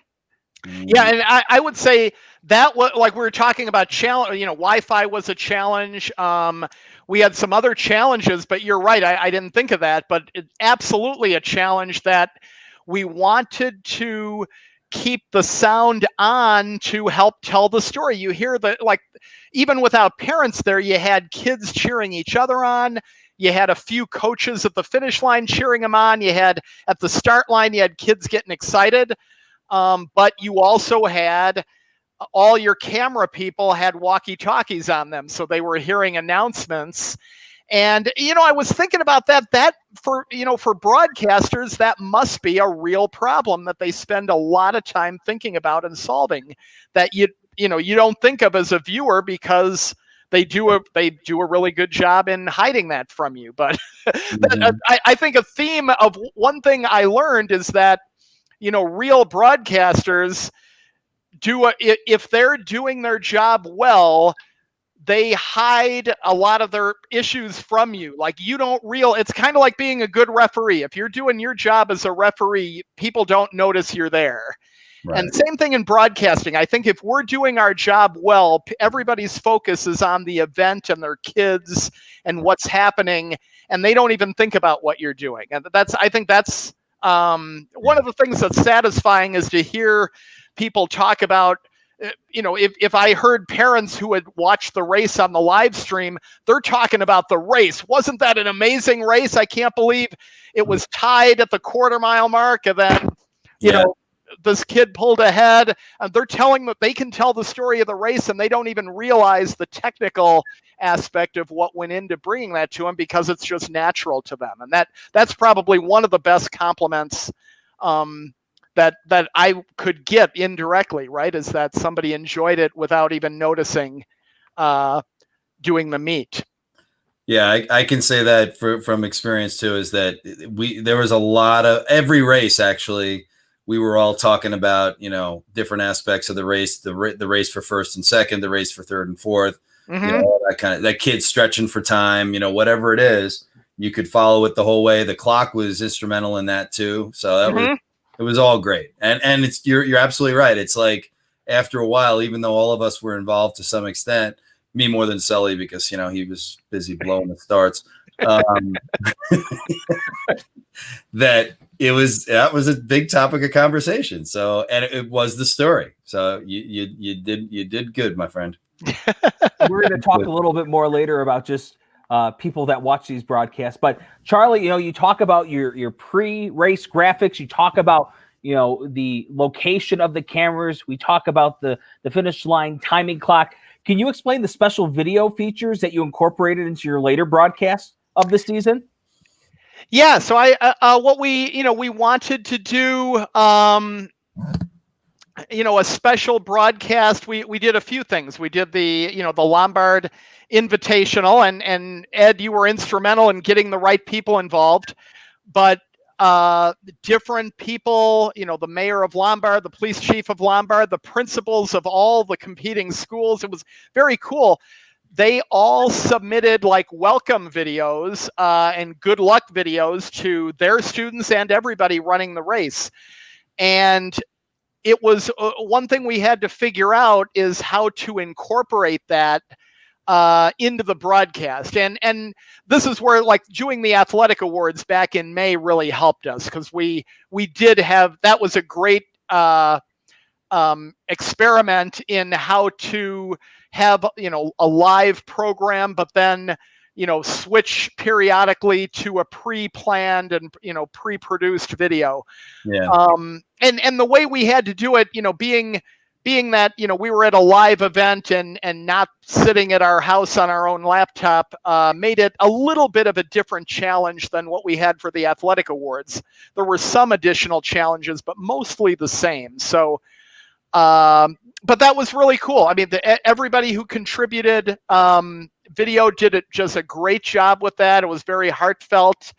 [SPEAKER 3] Yeah, and I would say that was, like we were talking about challenge. Wi-Fi was a challenge. We had some other challenges, but you're right. I didn't think of that, but it's absolutely a challenge that we wanted to keep the sound on to help tell the story. You hear even without parents there, you had kids cheering each other on. You had a few coaches at the finish line cheering them on. You had at the start line, you had kids getting excited. But you also had all your camera people had walkie-talkies on them. So they were hearing announcements. And, I was thinking about that for broadcasters, that must be a real problem that they spend a lot of time thinking about and solving that you don't think of as a viewer because they do a really good job in hiding that from you. But I think a theme of one thing I learned is that, real broadcasters if they're doing their job well, they hide a lot of their issues from you. Like it's kind of like being a good referee. If you're doing your job as a referee, people don't notice you're there. Right. And same thing in broadcasting. I think if we're doing our job well, everybody's focus is on the event and their kids and what's happening, and they don't even think about what you're doing. And I think that's one of the things that's satisfying is to hear people talk about, if I heard parents who had watched the race on the live stream, they're talking about the race. Wasn't that an amazing race? I can't believe it was tied at the quarter-mile mark, and then, this kid pulled ahead, and they're telling that they can tell the story of the race, and they don't even realize the technical aspect of what went into bringing that to them because it's just natural to them. And that's probably one of the best compliments that I could get indirectly, right? Is that somebody enjoyed it without even noticing doing the meet.
[SPEAKER 2] Yeah, I can say that from experience too, is that there was a lot of every race actually. We were all talking about, different aspects of the race, the race for first and second, the race for third and fourth, that kid stretching for time, whatever it is, you could follow it the whole way. The clock was instrumental in that too. So it was all great. And you're absolutely right. It's like after a while, even though all of us were involved to some extent, me more than Sully, because, he was busy blowing the starts. That was a big topic of conversation. So, and it was the story. So you did good, my friend.
[SPEAKER 1] We're going to talk a little bit more later about just people that watch these broadcasts. But Charlie, you talk about your pre-race graphics. You talk about the location of the cameras. We talk about the finish line timing clock. Can you explain the special video features that you incorporated into your later broadcasts of the season?
[SPEAKER 3] Yeah, so what we wanted to do, a special broadcast. We did a few things. We did the Lombard Invitational, and Ed, you were instrumental in getting the right people involved, but different people, the mayor of Lombard, the police chief of Lombard, the principals of all the competing schools. It was very cool. they all submitted like welcome videos and good luck videos to their students and everybody running the race. And it was one thing we had to figure out is how to incorporate that into the broadcast. And this is where like doing the athletic awards back in May really helped us, because we did have, that was a great experiment in how to have, you know, a live program, but then, you know, switch periodically to a pre-planned and, you know, pre-produced video.
[SPEAKER 2] Yeah.
[SPEAKER 3] And the way we had to do it, you know, being that, you know, we were at a live event and not sitting at our house on our own laptop, made it a little bit of a different challenge than what we had for the athletic awards. There were some additional challenges, but mostly the same. So, but that was really cool. I mean, everybody who contributed video did just a great job with that. It was very heartfelt.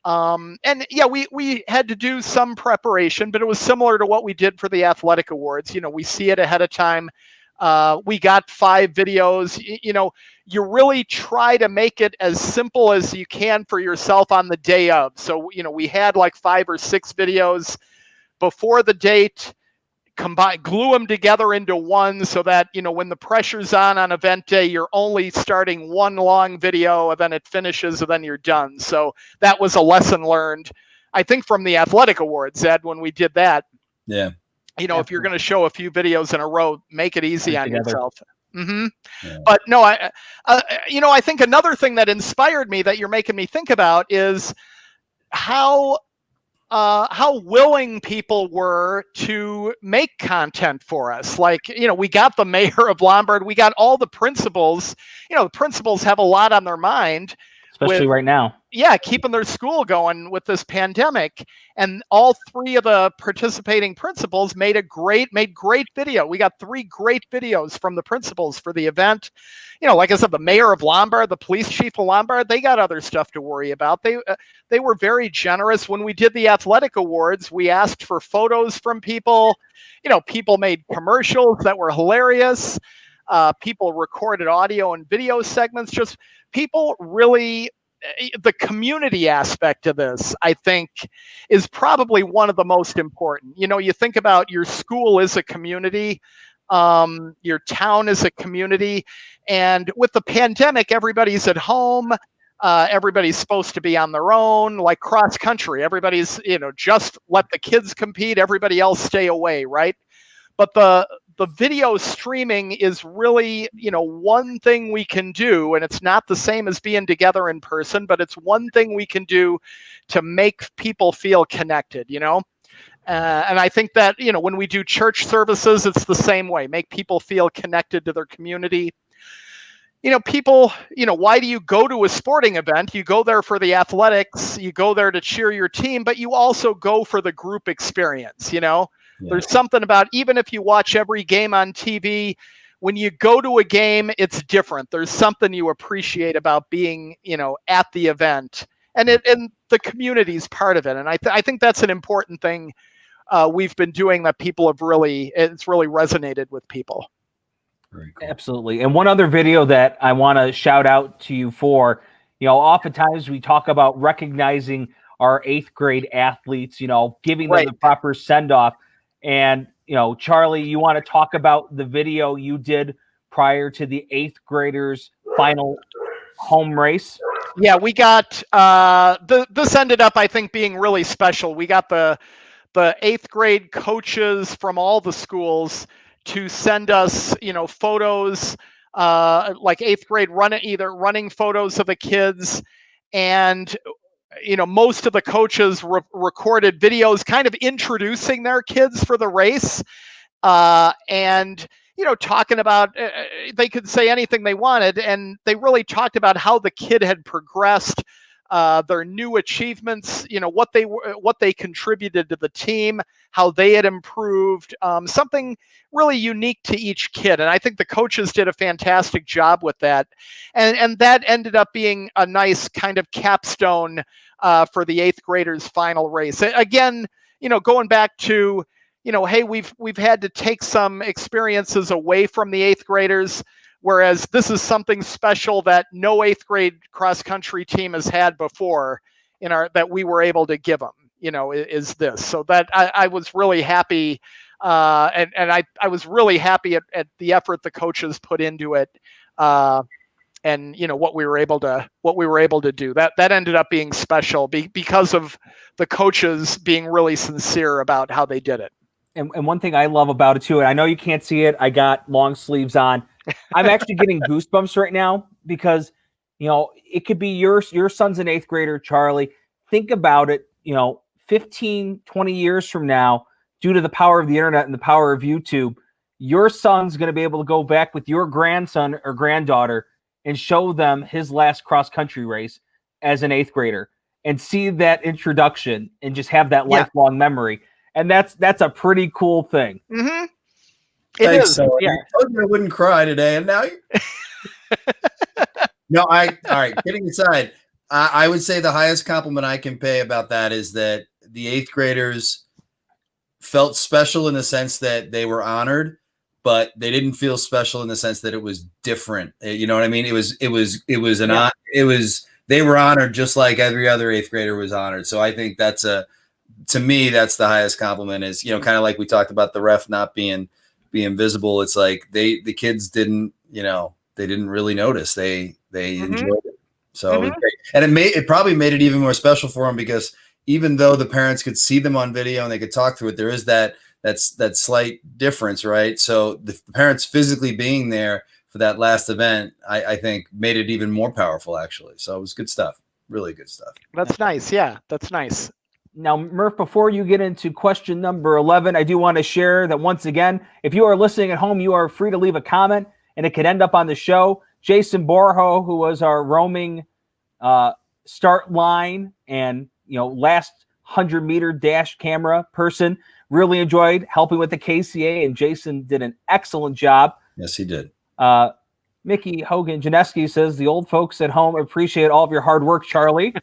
[SPEAKER 3] And yeah, we had to do some preparation, but it was similar to what we did for the athletic awards. You know, we see it ahead of time. We got 5 videos. You know, you really try to make it as simple as you can for yourself on the day of. So, you know, we had like 5 or 6 videos before the date, glue them together into one, so that, you know, when the pressure's on event day, you're only starting one long video and then it finishes and then you're done. So that was a lesson learned, I think, from the athletic awards, Ed, when we did that.
[SPEAKER 2] Yeah.
[SPEAKER 3] You know, if you're going to show a few videos in a row, make it easy on yourself.
[SPEAKER 2] Yeah.
[SPEAKER 3] But no, you know, I think another thing that inspired me that you're making me think about is how willing people were to make content for us. Like, you know, we got the mayor of Lombard, we got all the principals. You know, the principals have a lot on their mind,
[SPEAKER 1] especially right now.
[SPEAKER 3] Yeah, keeping their school going with this pandemic. And all 3 of the participating principals made great video. We got 3 great videos from the principals for the event. You know, like I said, the mayor of Lombard, the police chief of Lombard, they got other stuff to worry about. They were very generous. When we did the athletic awards, we asked for photos from people. You know, people made commercials that were hilarious. People recorded audio and video segments. Just people really, the community aspect of this, I think, is probably one of the most important. You know, you think about your school is a community, your town is a community, and with the pandemic, everybody's at home. Everybody's supposed to be on their own, like cross country. Everybody's, you know, just let the kids compete. Everybody else stay away, right? But the video streaming is really, you know, one thing we can do, and it's not the same as being together in person, but it's one thing we can do to make people feel connected, you know? And I think that, you know, when we do church services, it's the same way. Make people feel connected to their community. You know, people, you know, why do you go to a sporting event? You go there for the athletics, you go there to cheer your team, but you also go for the group experience, you know? Yeah. There's something about, even if you watch every game on TV, when you go to a game, it's different. There's something you appreciate about being, you know, at the event, and the community's part of it. And I think that's an important thing we've been doing that people have it's really resonated with people.
[SPEAKER 1] Very cool. Absolutely. And one other video that I want to shout out to you for, you know, oftentimes we talk about recognizing our 8th grade athletes, you know, giving them the proper send off. And, you know, Charlie, you want to talk about the video you did prior to the 8th graders final home race?
[SPEAKER 3] Yeah, we got this ended up, I think, being really special. We got the 8th grade coaches from all the schools to send us, you know, photos, like 8th grade running photos of the kids. And, you know, most of the coaches recorded videos kind of introducing their kids for the race. And, you know, talking about, they could say anything they wanted. And they really talked about how the kid had progressed, their new achievements, you know, what they contributed to the team, how they had improved, something really unique to each kid. And I think the coaches did a fantastic job with that. And that ended up being a nice kind of capstone for the 8th graders final race. Again, you know, going back to, you know, hey, we've had to take some experiences away from the 8th graders, whereas this is something special that no eighth grade cross country team has had before that we were able to give them, is this. So that I was really happy. And I was really happy at the effort the coaches put into it. And what we were able to do, that ended up being special because of the coaches being really sincere about how they did it.
[SPEAKER 1] And one thing I love about it too, and I know you can't see it, I got long sleeves on. I'm actually getting goosebumps right now because, it could be your son's an eighth grader, Charlie. Think about it, 15, 20 years from now, due to the power of the internet and the power of YouTube, your son's going to be able to go back with your grandson or granddaughter and show them his last cross-country race as an eighth grader and see that introduction and just have that lifelong memory. And that's a pretty cool thing.
[SPEAKER 3] Mm-hmm.
[SPEAKER 2] Thanks, so yeah. I told you I wouldn't cry today, and now No, all right, kidding aside, I would say the highest compliment I can pay about that is that the eighth graders felt special in the sense that they were honored, but they didn't feel special in the sense that it was different. You know what I mean? It was they were honored just like every other eighth grader was honored. So I think to me, that's the highest compliment is, kind of like we talked about the ref not being visible. It's like the kids didn't, they didn't really notice. They enjoyed it. So it was great. And it probably made it even more special for them because even though the parents could see them on video and they could talk through it, there is that slight difference, right? So the parents physically being there for that last event, I think made it even more powerful actually. So it was good stuff. Really good stuff.
[SPEAKER 3] That's nice. Yeah, that's nice.
[SPEAKER 1] Now, Murph, before you get into question number 11, I do want to share that once again, if you are listening at home, you are free to leave a comment and it could end up on the show. Jason Borjo, who was our roaming start line and, last 100-meter dash camera person, really enjoyed helping with the KCA, and Jason did an excellent job.
[SPEAKER 2] Yes, he did.
[SPEAKER 1] Mickey Hogan Janeski says, the old folks at home appreciate all of your hard work, Charlie.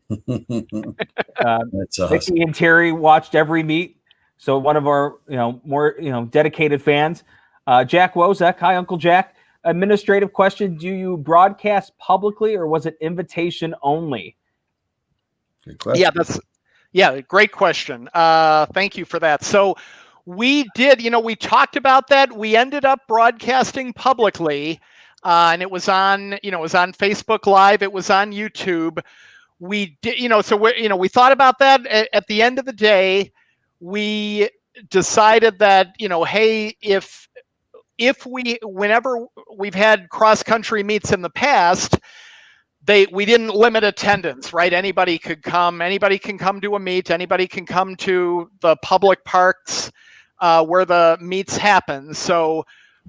[SPEAKER 2] That's awesome.
[SPEAKER 1] Mickey and Terry watched every meet, so one of our more dedicated fans. Jack Wozek, hi Uncle Jack. Administrative question: do you broadcast publicly or was it invitation only?
[SPEAKER 2] Good question.
[SPEAKER 3] Great question. Thank you for that. So we did, we talked about that. We ended up broadcasting publicly, and it was on Facebook Live. It was on YouTube. We did, so we thought about that. At the end of the day, we decided that, hey, whenever we've had cross country meets in the past, we didn't limit attendance, right? Anybody can come to a meet, anybody can come to the public parks where the meets happen. So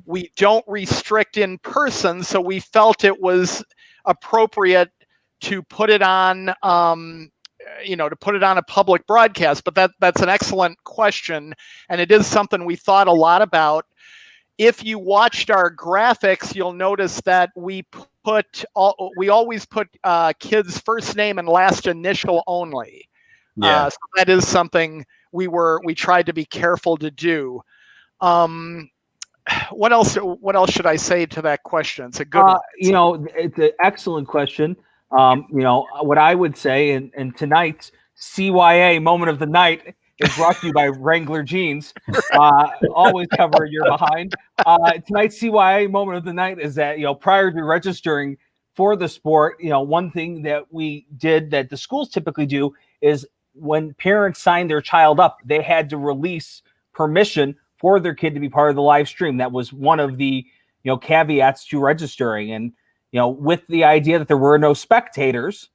[SPEAKER 3] we don't restrict in person. So we felt it was appropriate to put it on, to put it on a public broadcast. But that's an excellent question, and it is something we thought a lot about. If you watched our graphics, you'll notice that we always put kids' first name and last initial only.
[SPEAKER 2] Yeah.
[SPEAKER 3] So that is something we tried to be careful to do. What else should I say to that question? It's a good one.
[SPEAKER 1] It's an excellent question. What I would say, and tonight's CYA moment of the night is brought to you by Wrangler Jeans. Always cover your behind. Tonight's CYA moment of the night is that, prior to registering for the sport, one thing that we did that the schools typically do is when parents signed their child up, they had to release permission for their kid to be part of the live stream. That was one of the, caveats to registering. And, with the idea that there were no spectators,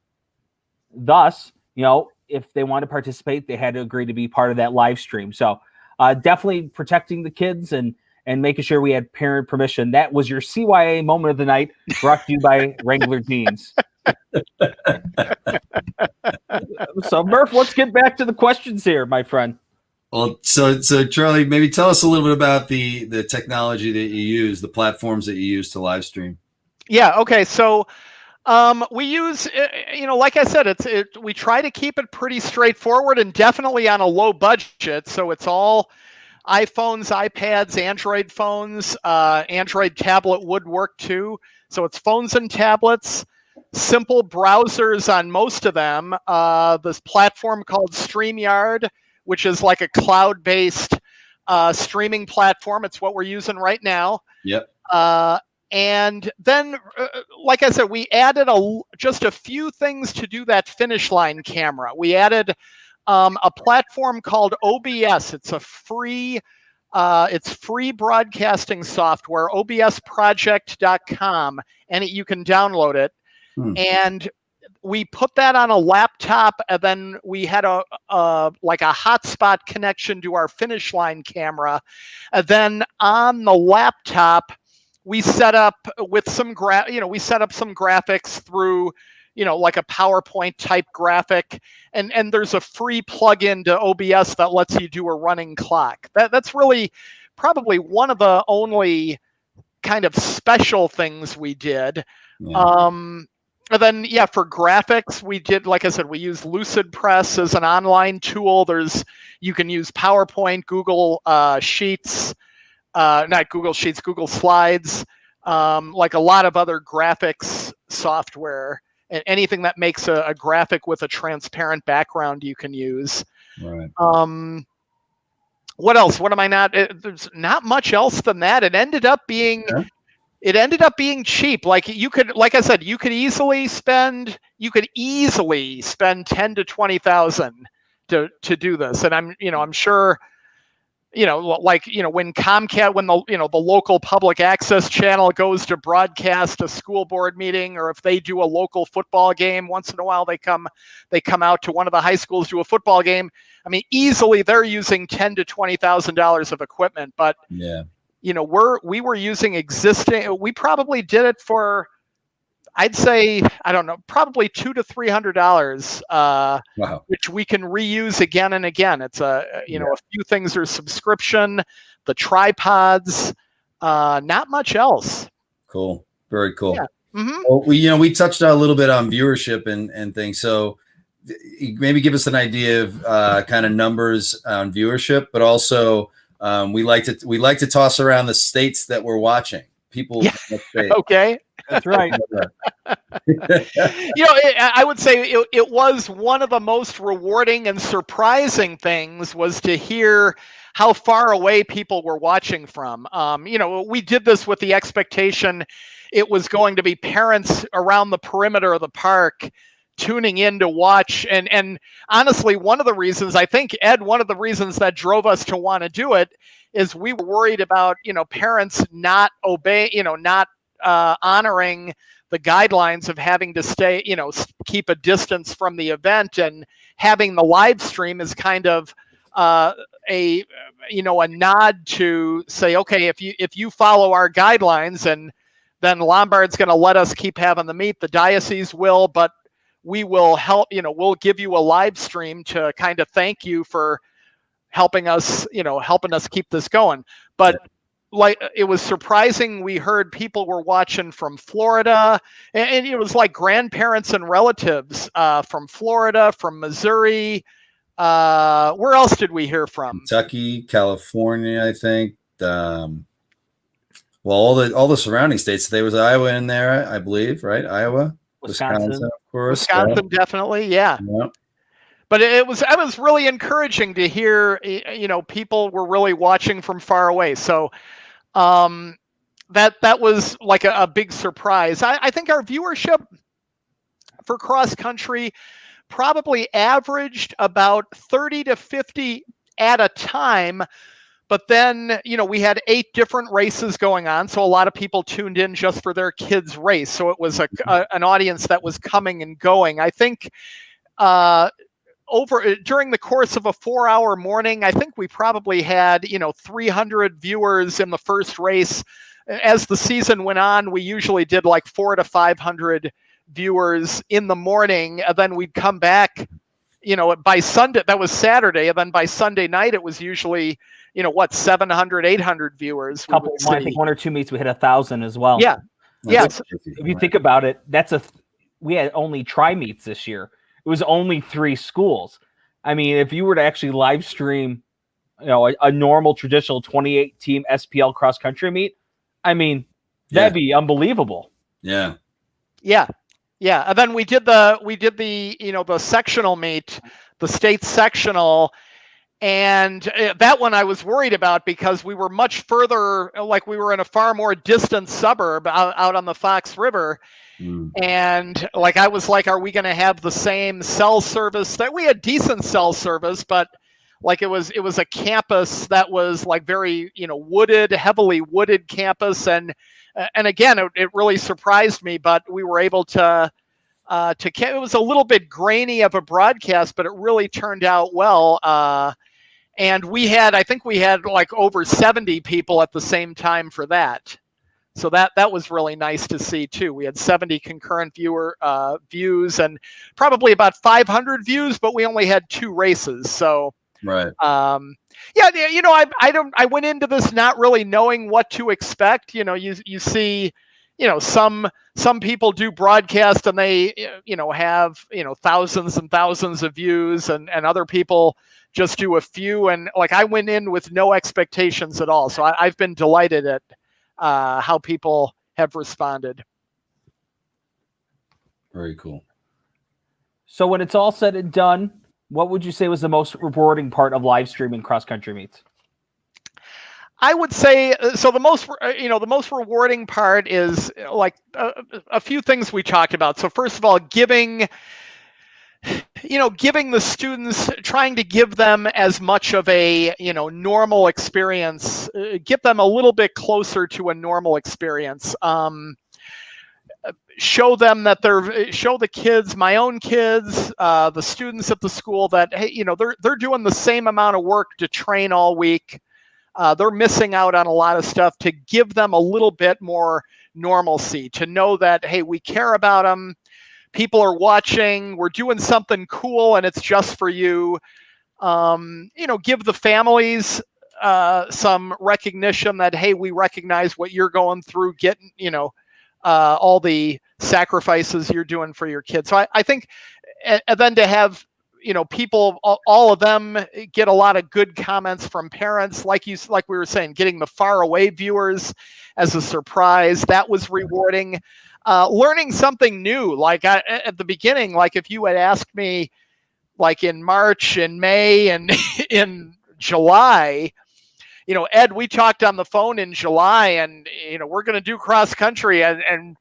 [SPEAKER 1] thus, if they want to participate, they had to agree to be part of that live stream. So definitely protecting the kids and making sure we had parent permission. That was your CYA moment of the night, brought to you by Wrangler Jeans. So Murph, let's get back to the questions here, my friend.
[SPEAKER 2] Well, so Charlie, maybe tell us a little bit about the technology that you use, the platforms that you use to live stream.
[SPEAKER 3] Yeah. Okay. So we use, like I said, we try to keep it pretty straightforward and definitely on a low budget. So it's all iPhones, iPads, Android phones. Android tablet would work too. So it's phones and tablets. Simple browsers on most of them. This platform called StreamYard, which is like a cloud-based streaming platform. It's what we're using right now.
[SPEAKER 2] Yep.
[SPEAKER 3] And then, like I said, we added just a few things to do that finish line camera. We added a platform called OBS. It's a free broadcasting software, obsproject.com, and you can download it. And we put that on a laptop, and then we had a hotspot connection to our finish line camera. And then on the laptop, we set up with some we set up some graphics through, like a PowerPoint type graphic, and there's a free plugin to OBS that lets you do a running clock. That's really probably one of the only kind of special things we did. Yeah. And then, for graphics, we did, like I said, we used LucidPress as an online tool. You can use PowerPoint, Google Sheets. Not Google Sheets, Google Slides, like a lot of other graphics software, and anything that makes a graphic with a transparent background you can use.
[SPEAKER 2] Right.
[SPEAKER 3] What else? What am I not? There's not much else than that. It ended up being cheap. Like I said, you could easily spend 10 to 20,000 to do this, and I'm sure. When Comcast, when the local public access channel goes to broadcast a school board meeting, or if they do a local football game, once in a while they come out to one of the high schools, do a football game. I mean, easily they're using $10,000 to $20,000 of equipment, but we were using existing. We probably did it for, I'd say, I don't know, probably $200 to $300, wow, which we can reuse again and again. It's a few things are subscription, the tripods, not much else.
[SPEAKER 2] Cool, very cool.
[SPEAKER 3] Yeah. Mm-hmm.
[SPEAKER 2] Well, we touched on a little bit on viewership and things. So maybe give us an idea of kind of numbers on viewership, but also we like to toss around the states that we're watching. People,
[SPEAKER 3] okay.
[SPEAKER 1] That's right.
[SPEAKER 3] I would say it was one of the most rewarding and surprising things was to hear how far away people were watching from. We did this with the expectation it was going to be parents around the perimeter of the park tuning in to watch. And honestly, one of the reasons, I think, Ed, one of the reasons that drove us to want to do it is we were worried about, parents not honoring the guidelines of having to stay, keep a distance from the event, and having the live stream is kind of a nod to say, okay, if you follow our guidelines, and then Lombard's going to let us keep having the meet, the diocese will, but we will help, we'll give you a live stream to kind of thank you for helping us keep this going. But like, it was surprising. We heard people were watching from Florida, and it was like grandparents and relatives from Florida, from Missouri. Where else did we hear from?
[SPEAKER 2] Kentucky, California, I think. All the surrounding states. There was Iowa in there, I believe, right? Iowa, Wisconsin, of course.
[SPEAKER 3] Wisconsin, definitely, yeah. But it was really encouraging to hear, people were really watching from far away. So that was like a big surprise. I think our viewership for cross country probably averaged about 30 to 50 at a time. But then, we had 8 different races going on. So a lot of people tuned in just for their kids' race. So it was an audience that was coming and going. I think during the course of a 4-hour morning, I think we probably had, 300 viewers in the first race. As the season went on, we usually did like 400 to 500 viewers in the morning. And then we'd come back, by Sunday, that was Saturday. And then by Sunday night, it was usually, 700, 800 viewers.
[SPEAKER 1] I think 1 or 2 meets, we hit 1,000 as well.
[SPEAKER 3] Yeah. Yes.
[SPEAKER 1] If you think about it, we had only tri-meets this year. It was only 3 schools. I mean, if you were to actually live stream a normal traditional 28 team SPL cross country meet, I mean, that'd be unbelievable.
[SPEAKER 2] Yeah.
[SPEAKER 3] Yeah. Yeah. And then we did the the sectional meet, the state sectional. And that one I was worried about because we were much further, like we were in a far more distant suburb out on the Fox River. And like, I was like, are we going to have the same cell service? That we had decent cell service, but like it was a campus that was like very, wooded, heavily wooded campus. And again, it really surprised me, but we were able to it was a little bit grainy of a broadcast, but it really turned out well. And I think we had like over 70 people at the same time for that. So that was really nice to see too. We had 70 concurrent views and probably about 500 views, but we only had 2 races. So
[SPEAKER 2] right.
[SPEAKER 3] I went into this not really knowing what to expect. You see, some people do broadcast and they have thousands and thousands of views, and other people just do a few. And like, I went in with no expectations at all, so I've been delighted at how people have responded.
[SPEAKER 2] Very cool.
[SPEAKER 1] So when it's all said and done, what would you say was the most rewarding part of live streaming cross country meets?
[SPEAKER 3] I would say, so the most rewarding part is like a few things we talked about. So first of all, giving the students, trying to give them as much of a, normal experience, get them a little bit closer to a normal experience. Show the kids, my own kids, the students at the school, that, hey, they're doing the same amount of work to train all week. They're missing out on a lot of stuff, to give them a little bit more normalcy, to know that, hey, we care about them. People are watching. We're doing something cool, and it's just for you. Give the families some recognition that, hey, we recognize what you're going through, getting, all the sacrifices you're doing for your kids. So I think, and then to have, people, all of them get a lot of good comments from parents, like we were saying, getting the far away viewers as a surprise. That was rewarding. Learning something new, like at the beginning, like if you had asked me like in March, in May, and in July, Ed, we talked on the phone in July, and, we're going to do cross country, and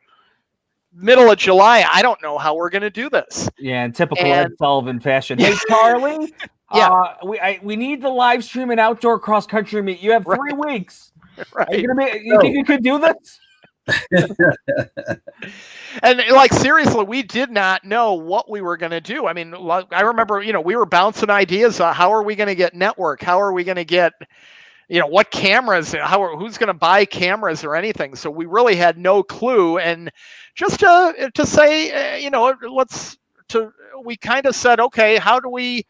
[SPEAKER 3] middle of July, I don't know how we're going to do this.
[SPEAKER 1] Yeah, in typical Ed Sullivan fashion. Hey, Charlie, we need the live stream and outdoor cross country meet. You have 3 weeks.
[SPEAKER 3] Right.
[SPEAKER 1] You think you could do this?
[SPEAKER 3] And like, seriously, we did not know what we were going to do. I mean, I remember, we were bouncing ideas. How are we going to get network? How are we going to get, what cameras, who's going to buy cameras or anything? So we really had no clue. And just to say, we kind of said, okay, how do we,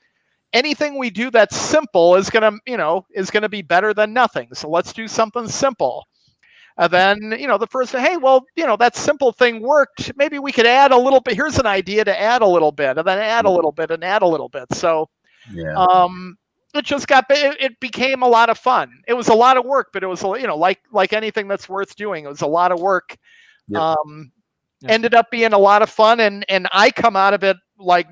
[SPEAKER 3] anything we do that's simple is going to be better than nothing. So let's do something simple. And then, the first, hey, well, that simple thing worked. Maybe we could add a little bit. Here's an idea to add a little bit, and then add a little bit and add a little bit. So, it just it became a lot of fun. It was a lot of work, but it was, like anything that's worth doing, it was a lot of work.
[SPEAKER 2] Yep.
[SPEAKER 3] Ended up being a lot of fun. And I come out of it like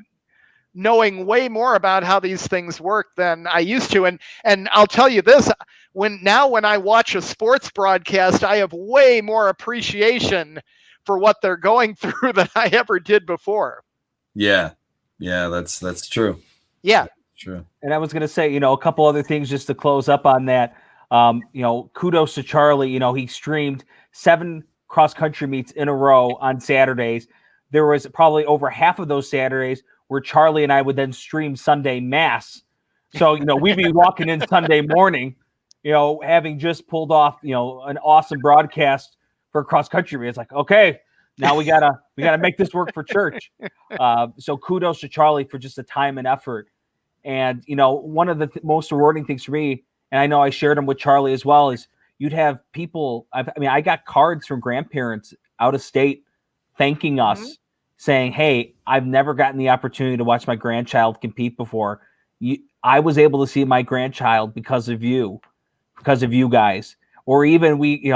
[SPEAKER 3] knowing way more about how these things work than I used to. And I'll tell you this, when I watch a sports broadcast, I have way more appreciation for what they're going through than I ever did before.
[SPEAKER 2] Yeah, that's true.
[SPEAKER 3] Yeah,
[SPEAKER 2] true.
[SPEAKER 1] And I was going to say, a couple other things just to close up on that. Kudos to Charlie. He streamed 7 cross country meets in a row on Saturdays. There was probably over half of those Saturdays where Charlie and I would then stream Sunday Mass. So, we'd be walking in Sunday morning, having just pulled off, an awesome broadcast for cross country. It's like, okay, now we gotta make this work for church. So kudos to Charlie for just the time and effort. And, one of the most rewarding things for me, and I know I shared them with Charlie as well, is you'd have people, I got cards from grandparents out of state thanking us, saying, hey, I've never gotten the opportunity to watch my grandchild compete before. I was able to see my grandchild because of you guys. Or even we're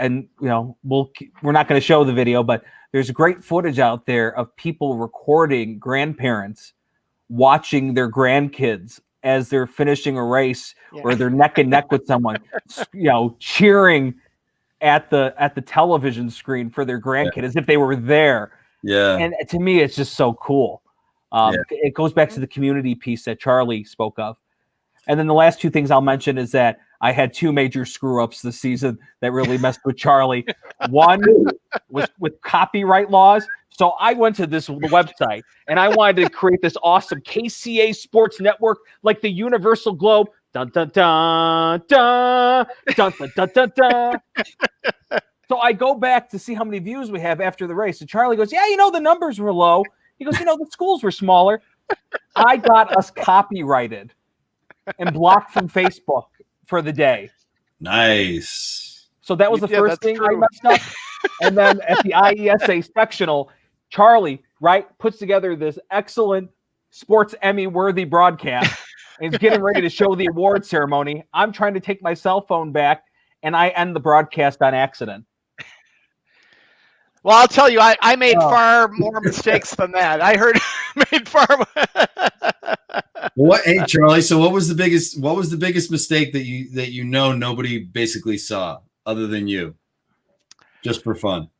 [SPEAKER 1] not going to show the video, but there's great footage out there of people recording grandparents watching their grandkids as they're finishing a race or they're neck and neck with someone, cheering at the television screen for their grandkid as if they were there.
[SPEAKER 2] Yeah.
[SPEAKER 1] And to me, it's just so cool. It goes back to the community piece that Charlie spoke of. And then the last two things I'll mention is that I had two major screw ups this season that really messed with Charlie. One was with copyright laws. So I went to this website and I wanted to create this awesome KCA Sports Network, like the Universal Globe. Dun, dun, dun, dun, dun, dun, dun, dun, dun. So I go back to see how many views we have after the race. And Charlie goes, yeah, the numbers were low. He goes, the schools were smaller. I got us copyrighted and blocked from Facebook for the day.
[SPEAKER 2] Nice.
[SPEAKER 1] So that was the first thing I messed up. And then at the IESA sectional, Charlie, puts together this excellent sports Emmy-worthy broadcast and is getting ready to show the award ceremony. I'm trying to take my cell phone back, and I end the broadcast on accident.
[SPEAKER 3] Well, I'll tell you, I made far more mistakes than that. I heard made far more.
[SPEAKER 2] What? Hey, Charlie. So what was the biggest mistake that nobody basically saw other than you? Just for fun.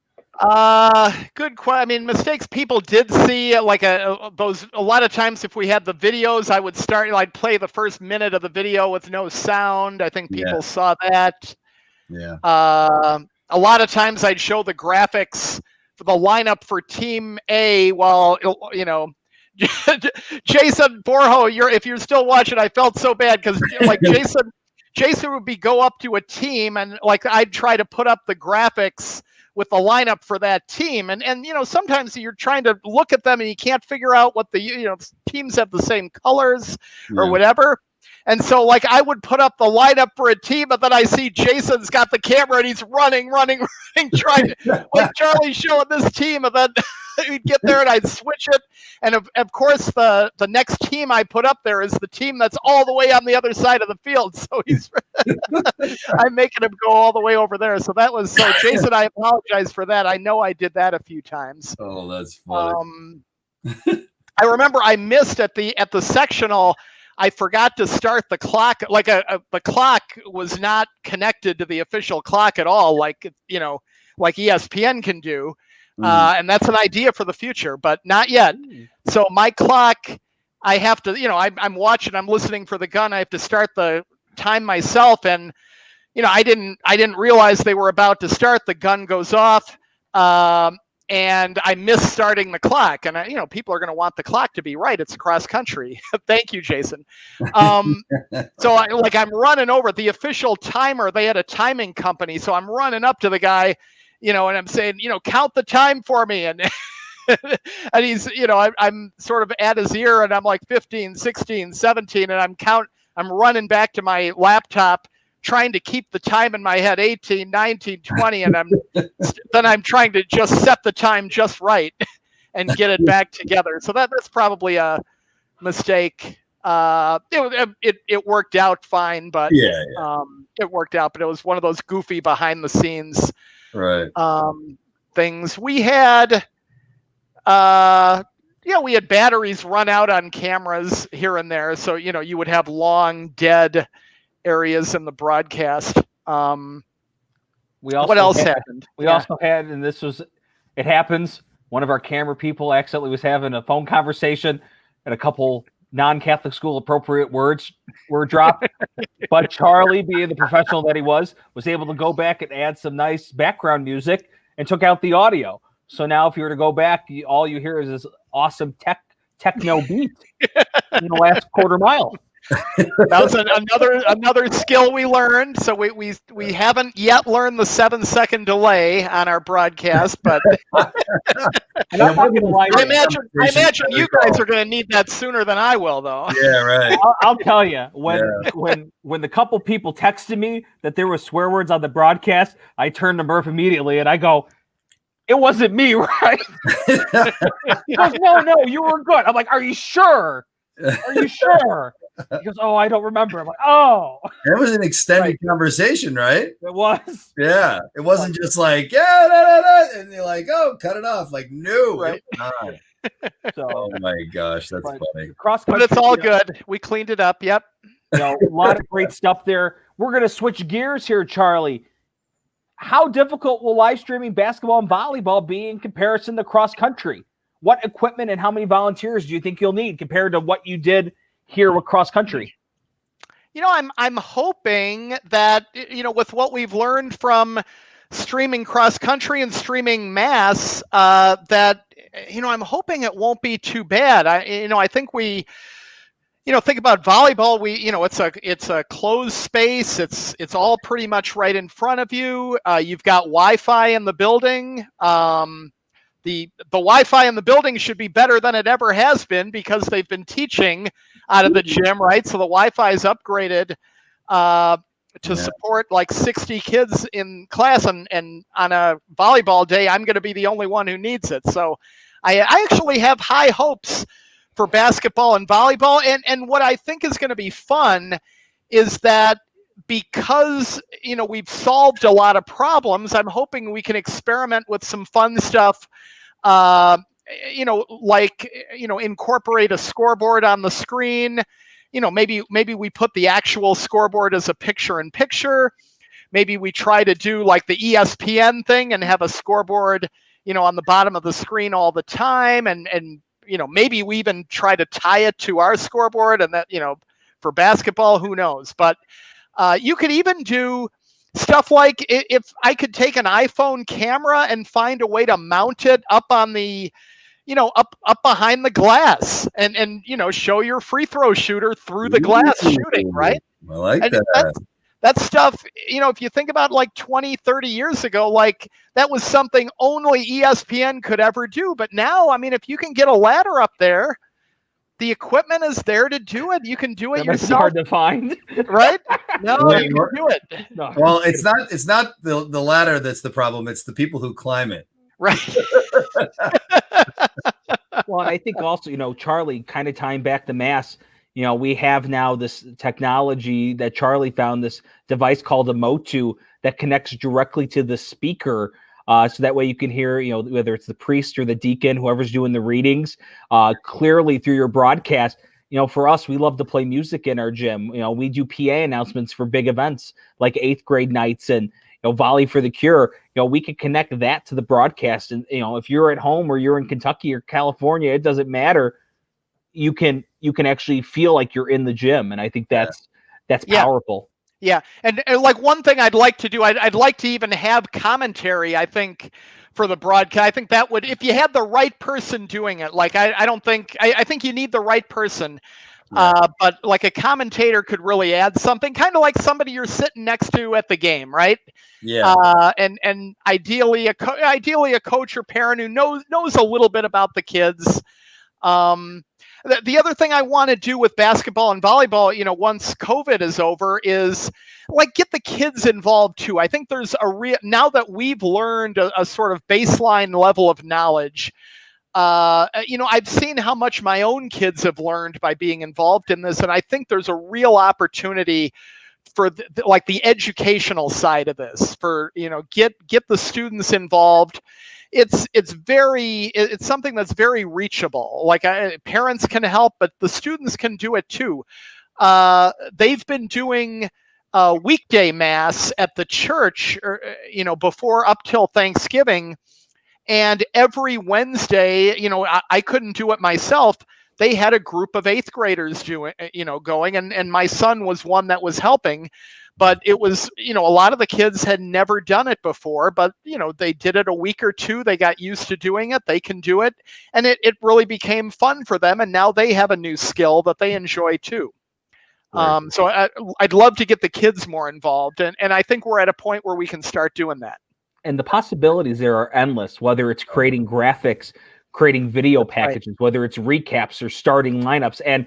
[SPEAKER 3] Good question. I mean, mistakes people did see, like a lot of times if we had the videos, I'd play the first minute of the video with no sound. I think people saw that.
[SPEAKER 2] Yeah.
[SPEAKER 3] A lot of times I'd show the graphics for the lineup for Team A while, Jason Borjo, if you're still watching, I felt so bad because Jason would go up to a team and I'd try to put up the graphics with the lineup for that team. And sometimes you're trying to look at them and you can't figure out what the teams have the same colors or whatever. And so I would put up the lineup for a team, but then I see Jason's got the camera and he's running, trying to, like Charlie's showing this team, and then we'd get there and I'd switch it. And of course, the next team I put up there is the team that's all the way on the other side of the field. So I'm making him go all the way over there. So Jason, I apologize for that. I know I did that a few times.
[SPEAKER 2] Oh, that's funny.
[SPEAKER 3] I remember I missed at the sectional. I forgot to start the clock. The clock was not connected to the official clock at all, like ESPN can do. And that's an idea for the future, but not yet. So my clock, I have to, I'm watching, I'm listening for the gun. I have to start the time myself. And, I didn't realize they were about to start. The gun goes off. And I missed starting the clock, and people are going to want the clock to be right. It's cross country. Thank you, Jason. So I'm running over the official timer. They had a timing company, so I'm running up to the guy, and I'm saying, count the time for me, and and he's, I'm sort of at his ear, and I'm like 15, 16, 17, and I'm running back to my laptop, trying to keep the time in my head, 18, 19, 20, and I'm trying to just set the time just right and get it back together. So that's probably a mistake. It worked out fine, but it worked out. But it was one of those goofy behind the scenes things. We had we had batteries run out on cameras here and there, so you would have long dead areas in the broadcast. What else happened?
[SPEAKER 1] We also had, and it happens, one of our camera people accidentally was having a phone conversation and a couple non-Catholic school appropriate words were dropped. But Charlie, being the professional that he was able to go back and add some nice background music and took out the audio. So now if you were to go back, all you hear is this awesome techno beat in the last quarter mile.
[SPEAKER 3] That was another skill we learned. So we haven't yet learned the 7-second delay on our broadcast, but I imagine you guys are going to need that sooner than I will, though.
[SPEAKER 2] Yeah, right.
[SPEAKER 1] I'll tell you, when the couple people texted me that there were swear words on the broadcast, I turned to Murph immediately and I go, "It wasn't me, right?" He goes, "No, you were good." I'm like, "Are you sure? Are you sure?" He goes, "Oh, I don't remember." I'm like, "Oh,
[SPEAKER 2] It was an extended conversation, right?
[SPEAKER 1] it was."
[SPEAKER 2] Yeah. It wasn't just like, yeah, da, da, da, and you're like, oh, cut it off. Like, no,
[SPEAKER 3] Right.
[SPEAKER 2] it was not.
[SPEAKER 1] So,
[SPEAKER 2] Oh my gosh, that's
[SPEAKER 1] but
[SPEAKER 2] funny.
[SPEAKER 1] cross
[SPEAKER 3] But
[SPEAKER 1] country,
[SPEAKER 3] it's all good. We cleaned it up. Yep.
[SPEAKER 1] a lot of great stuff there. We're going to switch gears here, Charlie. How difficult will live streaming basketball and volleyball be in comparison to cross country? What equipment and how many volunteers do you think you'll need compared to what you did here with cross country?
[SPEAKER 3] I'm hoping that, with what we've learned from streaming cross country and streaming mass, that, I'm hoping it won't be too bad. I think we, think about volleyball. It's a closed space. It's all pretty much right in front of you. You've got Wi-Fi in the building. The Wi-Fi in the building should be better than it ever has been because they've been teaching out of the gym, right? So the Wi-Fi is upgraded to support like 60 kids in class, and on a volleyball day, I'm going to be the only one who needs it. So I actually have high hopes for basketball and volleyball. And what I think is going to be fun is that because, we've solved a lot of problems, I'm hoping we can experiment with some fun stuff, incorporate a scoreboard on the screen. Maybe we put the actual scoreboard as a picture-in-picture. Maybe we try to do like the ESPN thing and have a scoreboard, on the bottom of the screen all the time. And maybe we even try to tie it to our scoreboard, and that, for basketball, who knows? But you could even do stuff like if I could take an iPhone camera and find a way to mount it up on the, up behind the glass and show your free throw shooter through the glass shooting, right?
[SPEAKER 2] I like that.
[SPEAKER 3] That stuff, if you think about like 20, 30 years ago, like that was something only ESPN could ever do. But now, if you can get a ladder up there, the equipment is there to do it. You can do it
[SPEAKER 1] That's
[SPEAKER 3] yourself.
[SPEAKER 1] hard to find,
[SPEAKER 3] right? No, you can do it.
[SPEAKER 1] No.
[SPEAKER 2] Well, it's not the ladder that's the problem. It's the people who climb it.
[SPEAKER 3] Right.
[SPEAKER 1] Well, and I think also, Charlie, kind of tying back the mass, we have now this technology that Charlie found, this device called a Motu that connects directly to the speaker. So that way you can hear, whether it's the priest or the deacon, whoever's doing the readings, clearly through your broadcast. For us, we love to play music in our gym. We do PA announcements for big events like 8th grade nights and, Volley for the Cure. We can connect that to the broadcast. And, if you're at home or you're in Kentucky or California, it doesn't matter. You can actually feel like you're in the gym. And I think that's powerful.
[SPEAKER 3] Yeah. And like one thing I'd like to do, I'd like to even have commentary, I think, for the broadcast. I think that would, if you had the right person doing it, like I think you need the right person. But like a commentator could really add something, kind of like somebody you're sitting next to at the game, right?
[SPEAKER 2] Yeah.
[SPEAKER 3] And ideally a coach or parent who knows a little bit about the kids. The other thing I want to do with basketball and volleyball, once COVID is over, is like get the kids involved too. I think there's now that we've learned a sort of baseline level of knowledge. I've seen how much my own kids have learned by being involved in this, and I think there's a real opportunity for the educational side of this. For get the students involved. It's something that's very reachable. Like parents can help, but the students can do it too. They've been doing weekday mass at the church, before up till Thanksgiving, and every Wednesday, I couldn't do it myself. They had a group of 8th graders going, and my son was one that was helping. But it was, a lot of the kids had never done it before, but, they did it a week or two. They got used to doing it. They can do it. And it really became fun for them. And now they have a new skill that they enjoy too. Right. So I'd love to get the kids more involved. And I think we're at a point where we can start doing that.
[SPEAKER 1] And the possibilities there are endless, whether it's creating graphics, creating video packages, right, whether it's recaps or starting lineups. And,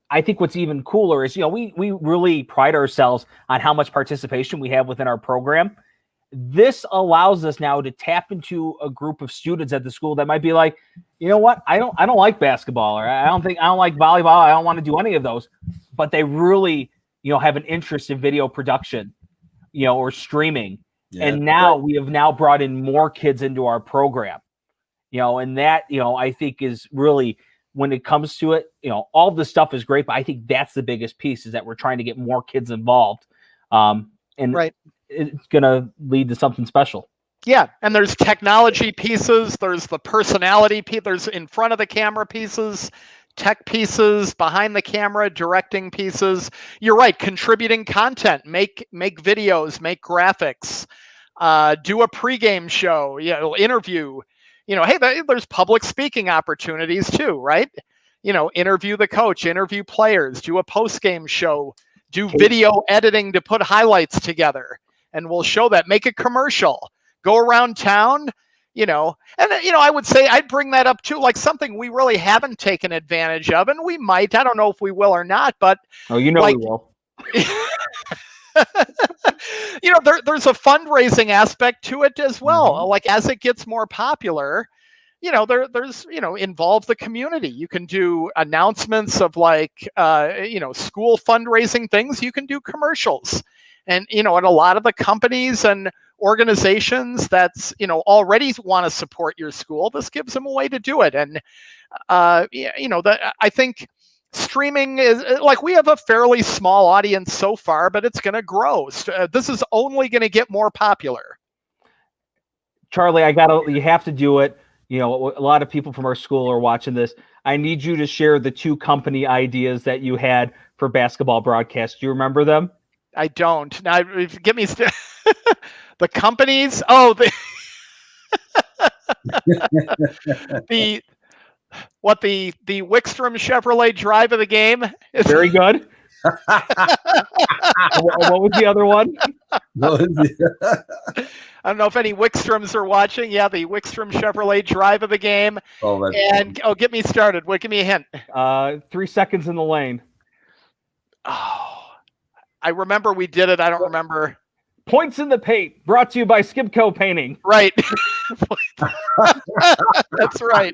[SPEAKER 1] I think what's even cooler is, we really pride ourselves on how much participation we have within our program. this allows us now to tap into a group of students at the school that might be like, you know what, I don't like basketball, or I don't like volleyball, I don't want to do any of those, but they really, have an interest in video production, or streaming.
[SPEAKER 2] Yeah,
[SPEAKER 1] and now we have now brought in more kids into our program, and that, I think is really, when it comes to it, all this stuff is great, but I think that's the biggest piece, is that we're trying to get more kids involved. And
[SPEAKER 3] Right.
[SPEAKER 1] it's going to lead to something special.
[SPEAKER 3] Yeah, and there's technology pieces, there's the personality piece, there's in front of the camera pieces, tech pieces, behind the camera, directing pieces. You're right, contributing content, make videos, make graphics, do a pregame show, interview. Hey, there's public speaking opportunities too, right? Interview the coach, interview players, do a postgame show, do video editing to put highlights together, and we'll show that. Make a commercial, go around town, and I would say I'd bring that up too, like something we really haven't taken advantage of, and we might. I don't know if we will or not, but
[SPEAKER 1] we will.
[SPEAKER 3] There's a fundraising aspect to it as well.
[SPEAKER 1] Mm-hmm.
[SPEAKER 3] Like as it gets more popular, there's involve the community. You can do announcements of school fundraising things. You can do commercials, and and a lot of the companies and organizations that's already want to support your school, this gives them a way to do it. And I think streaming is like, we have a fairly small audience so far, but it's going to grow. This is only going to get more popular.
[SPEAKER 1] Charlie, you have to do it. A lot of people from our school are watching this. I need you to share the 2 company ideas that you had for basketball broadcast. Do you remember them?
[SPEAKER 3] I don't. Now, give me the companies. Oh, the Wickstrom Chevrolet drive of the game.
[SPEAKER 1] Very good. What was the other one?
[SPEAKER 3] I don't know if any Wickstroms are watching. Yeah, the Wickstrom Chevrolet drive of the game. Get me started. Give me a hint.
[SPEAKER 1] 3 seconds in the lane.
[SPEAKER 3] Oh, I remember we did it. I don't remember.
[SPEAKER 1] Points in the paint, brought to you by Skibco Painting.
[SPEAKER 3] Right. That's right.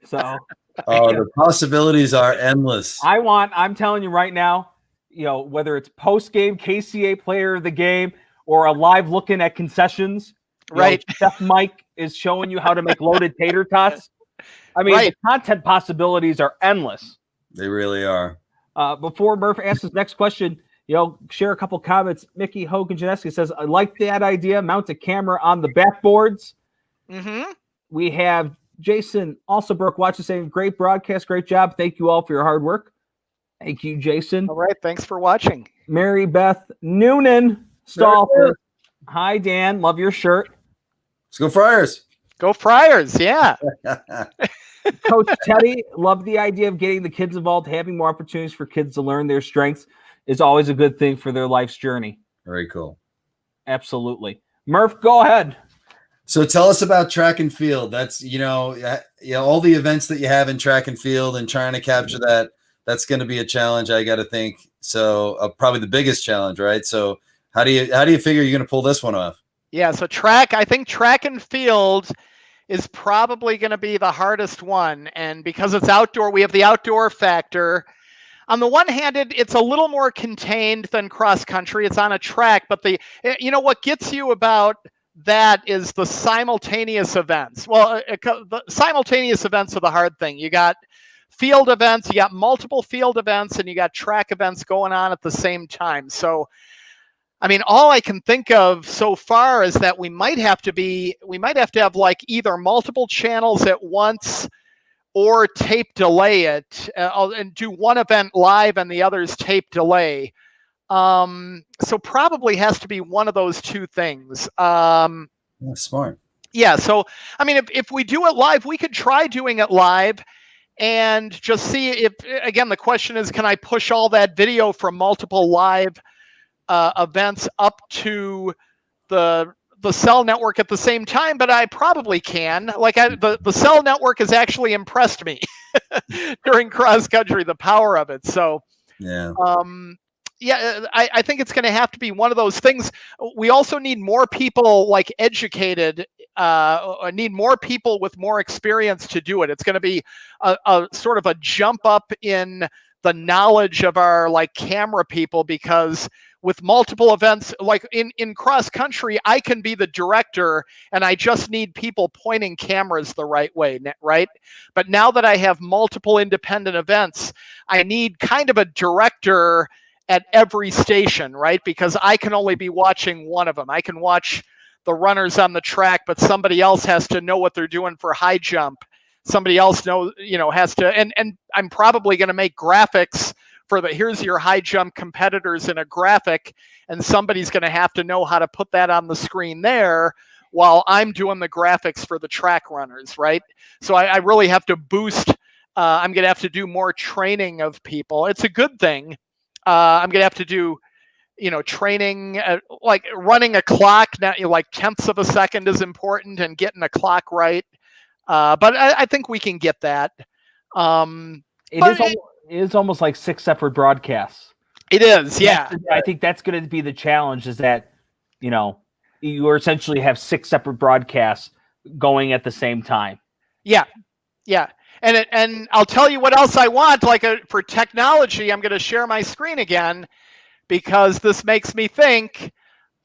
[SPEAKER 1] So,
[SPEAKER 2] the possibilities are endless.
[SPEAKER 1] I'm telling you right now, whether it's post-game KCA player of the game or a live looking at concessions,
[SPEAKER 3] right?
[SPEAKER 1] Chef Mike is showing you how to make loaded tater tots. I mean,
[SPEAKER 3] right.
[SPEAKER 1] The content possibilities are endless.
[SPEAKER 2] They really are.
[SPEAKER 1] Before Murph asks his next question, share a couple comments. Mickey Hogan Janeski says, I like that idea. Mount a camera on the backboards.
[SPEAKER 3] Mm-hmm.
[SPEAKER 1] We have Jason Alsobrook watching, saying, great broadcast, great job. Thank you all for your hard work. Thank you, Jason.
[SPEAKER 3] All right, thanks for watching.
[SPEAKER 1] Mary Beth Noonan Stahl. Hi, Dan. Love your shirt.
[SPEAKER 2] Let's go Friars.
[SPEAKER 3] Go Friars, yeah.
[SPEAKER 1] Coach Teddy, love the idea of getting the kids involved. Having more opportunities for kids to learn their strengths is always a good thing for their life's journey.
[SPEAKER 2] Very cool.
[SPEAKER 1] Absolutely. Murph, go ahead.
[SPEAKER 2] So tell us about track and field. That's, all the events that you have in track and field, and trying to capture that. That's going to be a challenge, I got to think. So probably the biggest challenge, right? So how do you figure you're going to pull this one off?
[SPEAKER 3] Yeah. So I think track and field is probably going to be the hardest one. And because it's outdoor, we have the outdoor factor. On the one hand, it's a little more contained than cross country. It's on a track, but what gets you about that is the simultaneous events. Well, the simultaneous events are the hard thing. You got field events, you got multiple field events, and you got track events going on at the same time. So, I mean, all I can think of so far is that we might have to have like either multiple channels at once or tape delay it and do one event live and the other's tape delay. So probably has to be one of those 2 things.
[SPEAKER 2] Smart.
[SPEAKER 3] Yeah. So, I mean, if we do it live, we could try doing it live and just see if, again, the question is, can I push all that video from multiple live events up to the cell network at the same time? But I probably can. Like the cell network has actually impressed me during cross country, the power of it. So,
[SPEAKER 2] yeah.
[SPEAKER 3] I think it's going to have to be one of those things. We also need more people like educated, need more people with more experience to do it. It's going to be a sort of a jump up in the knowledge of our like camera people, because with multiple events, like in cross country, I can be the director and I just need people pointing cameras the right way, right? But now that I have multiple independent events, I need kind of a director at every station, right? Because I can only be watching one of them. I can watch the runners on the track, but somebody else has to know what they're doing for high jump. Somebody else has to, and I'm probably going to make graphics for here's your high jump competitors in a graphic, and somebody's going to have to know how to put that on the screen there while I'm doing the graphics for the track runners, right? So I really have to boost. I'm going to have to do more training of people. It's a good thing. I'm going to have to do, training, like running a clock. Now, like tenths of a second is important, and getting a clock right. But I think we can get that.
[SPEAKER 1] It is almost like 6 separate broadcasts.
[SPEAKER 3] It is, yeah.
[SPEAKER 1] I think that's going to be the challenge, is that, you essentially have 6 separate broadcasts going at the same time.
[SPEAKER 3] Yeah. And I'll tell you what else I want, for technology. I'm going to share my screen again, because this makes me think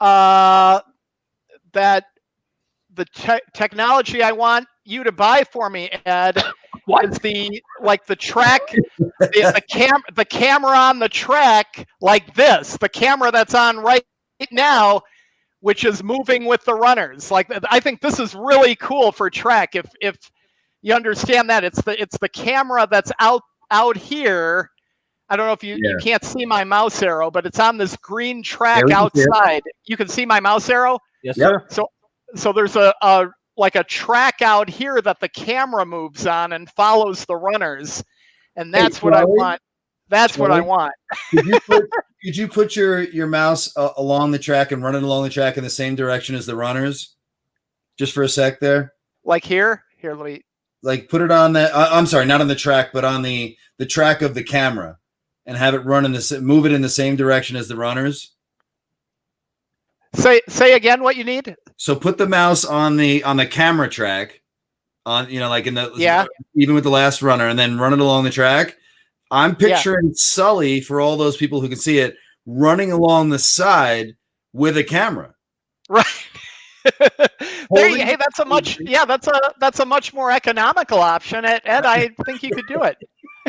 [SPEAKER 3] that the technology I want you to buy for me, Ed, is the track, the camera on the track, like this, the camera that's on right now, which is moving with the runners. Like, I think this is really cool for track. If you understand that, it's the camera that's out here. I don't know if you can't see my mouse arrow, but it's on this green track outside. You can see my mouse arrow?
[SPEAKER 1] Yes, sir.
[SPEAKER 3] So there's a track out here that the camera moves on and follows the runners. And that's what I want. That's what I want.
[SPEAKER 4] Could you put your mouse along the track and run it along the track in the same direction as the runners? Just for a sec there.
[SPEAKER 3] Like here? Here, let me.
[SPEAKER 4] Like put it on that. I'm sorry, not on the track, but on the track of the camera, and have it run move it in the same direction as the runners.
[SPEAKER 3] Say again what you need.
[SPEAKER 4] So put the mouse on the camera track, like in the even with the last runner, and then run it along the track. I'm picturing Sully, for all those people who can see it, running along the side with a camera.
[SPEAKER 3] Right. Hey, that's a much more economical option. Ed, I think you could do it.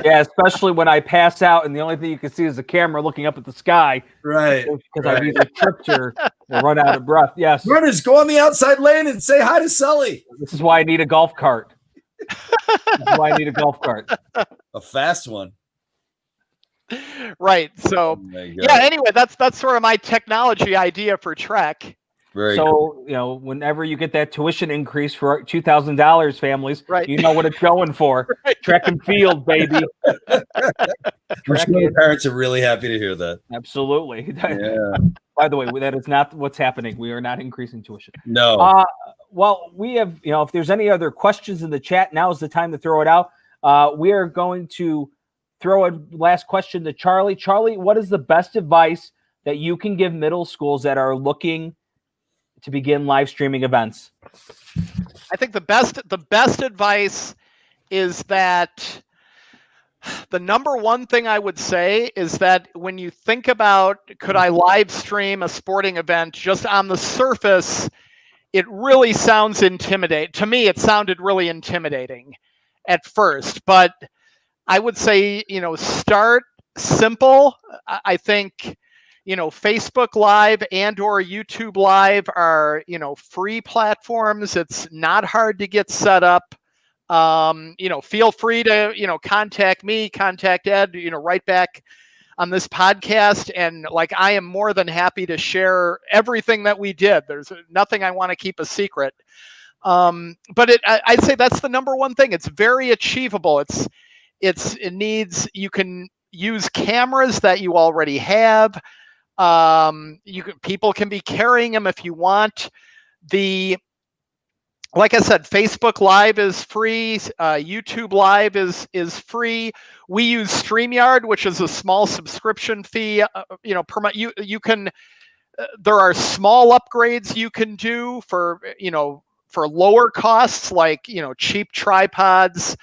[SPEAKER 1] Yeah, especially when I pass out and the only thing you can see is the camera looking up at the sky.
[SPEAKER 4] Right.
[SPEAKER 1] Because I've either tripped or run out of breath. Yes.
[SPEAKER 4] Runners, go on the outside lane and say hi to Sully.
[SPEAKER 1] This is why I need a golf cart.
[SPEAKER 2] A fast one.
[SPEAKER 3] Right. So anyway, that's sort of my technology idea for Trek.
[SPEAKER 2] Very cool.
[SPEAKER 1] Whenever you get that tuition increase for $2,000 families,
[SPEAKER 3] right,
[SPEAKER 1] you know what it's going for. Right. Track and field, baby.
[SPEAKER 2] I'm sure parents are really happy to hear that.
[SPEAKER 1] Absolutely.
[SPEAKER 2] Yeah.
[SPEAKER 1] By the way, that is not what's happening. We are not increasing tuition.
[SPEAKER 2] No.
[SPEAKER 1] Well, we have, if there's any other questions in the chat, now is the time to throw it out. We are going to throw a last question to Charlie. Charlie, what is the best advice that you can give middle schools that are looking to begin live streaming events?
[SPEAKER 3] I think the best advice is that the number one thing I would say is that when you think about, could I live stream a sporting event, just on the surface, it really sounds intimidating. To me, it sounded really intimidating at first, but I would say, start simple. I think, Facebook Live and or YouTube Live are, free platforms. It's not hard to get set up. Feel free to, contact me, contact Ed, right back on this podcast. And I am more than happy to share everything that we did. There's nothing I want to keep a secret. But I'd say that's the number one thing. It's very achievable. You can use cameras that you already have. People can be carrying them if you want. The like I said, Facebook Live is free. YouTube Live is free. We use StreamYard, which is a small subscription fee. Per month. You can. There are small upgrades you can do for for lower costs, like cheap tripods,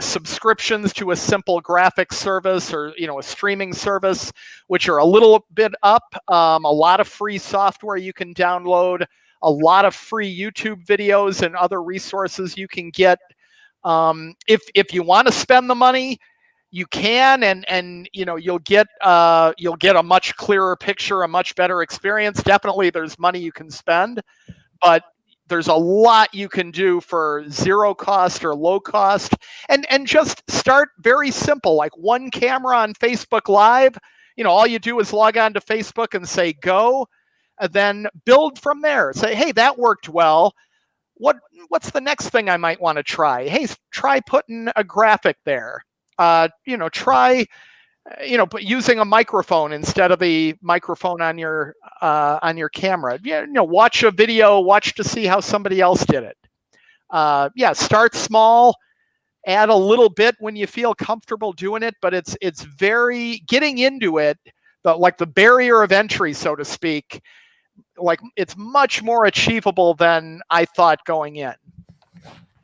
[SPEAKER 3] subscriptions to a simple graphics service, or a streaming service, which are a little bit up. A lot of free software you can download, a lot of free YouTube videos and other resources you can get. If you want to spend the money, you can, and you'll get a much clearer picture, a much better experience. Definitely, there's money you can spend, but there's a lot you can do for zero cost or low cost, and just start very simple, like one camera on Facebook Live. All you do is log on to Facebook and say go, and then build from there. Say, hey, that worked well. What's the next thing I might want to try? Hey, try putting a graphic there. Try but using a microphone instead of the microphone on your camera. Watch a video, watch to see how somebody else did it. Start small, add a little bit when you feel comfortable doing it, but it's very getting into it, like the barrier of entry, so to speak. Like, it's much more achievable than I thought going in.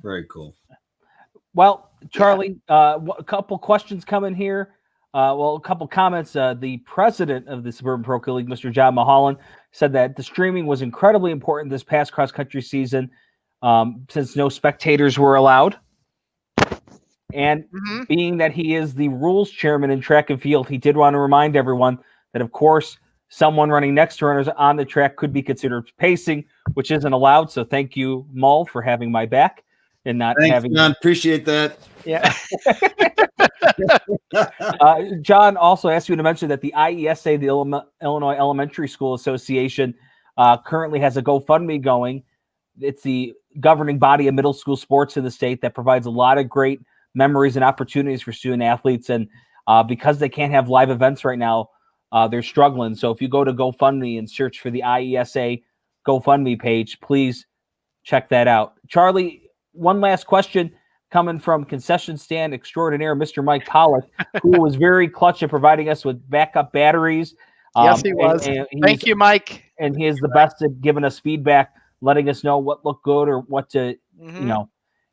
[SPEAKER 2] Very cool.
[SPEAKER 1] Well, Charlie, a couple questions coming here. A couple comments. The president of the Suburban Parochial League, Mr. John Mulholland, said that the streaming was incredibly important this past cross-country season, since no spectators were allowed. And being that he is the rules chairman in track and field, he did want to remind everyone that, of course, someone running next to runners on the track could be considered pacing, which isn't allowed. So thank you, Mull, for having my back and not having.
[SPEAKER 2] John. Appreciate that.
[SPEAKER 3] Yeah.
[SPEAKER 1] John also asked you to mention that the IESA, the Illinois Elementary School Association, currently has a GoFundMe going. It's the governing body of middle school sports in the state that provides a lot of great memories and opportunities for student athletes. And because they can't have live events right now, they're struggling. So if you go to GoFundMe and search for the IESA GoFundMe page, please check that out. Charlie, one last question coming from concession stand extraordinaire, Mr. Mike Pollock, who was very clutch at providing us with backup batteries.
[SPEAKER 3] Yes, he was. Thank you, Mike.
[SPEAKER 1] And he is the best at giving us feedback, letting us know what looked good or what to,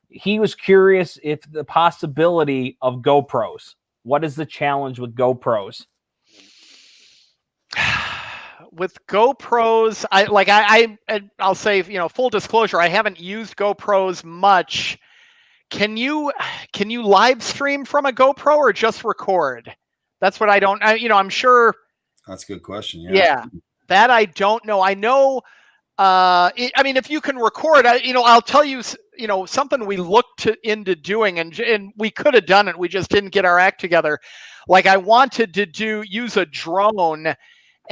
[SPEAKER 1] he was curious if the possibility of GoPros. What is the challenge with GoPros?
[SPEAKER 3] With GoPros, I'll say, full disclosure, I haven't used GoPros much. Can you live stream from a GoPro or just record? That's what I don't. I'm sure.
[SPEAKER 2] That's a good question.
[SPEAKER 3] Yeah, that I don't know. I know. If you can record, I'll tell you. Something we looked into doing, and we could have done it. We just didn't get our act together. Like, I wanted to use a drone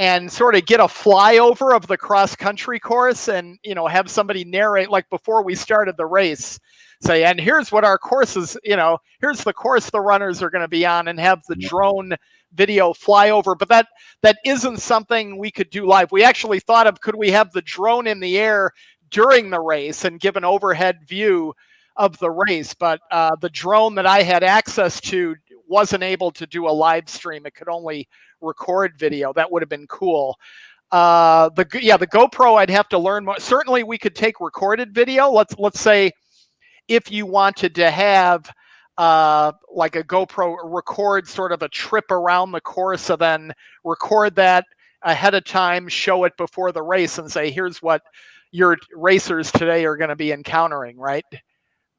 [SPEAKER 3] and sort of get a flyover of the cross country course, and have somebody narrate, like before we started the race, say, and here's what our course is, here's the course the runners are going to be on, and have the drone video fly over. But that isn't something we could do live. We actually thought of, could we have the drone in the air during the race and give an overhead view of the race? But the drone that I had access to wasn't able to do a live stream. It could only record video. That would have been cool. The GoPro, I'd have to learn more. Certainly we could take recorded video. Let's say if you wanted to have like a GoPro record sort of a trip around the course, and then record that ahead of time, show it before the race, and say, here's what your racers today are going to be encountering, right?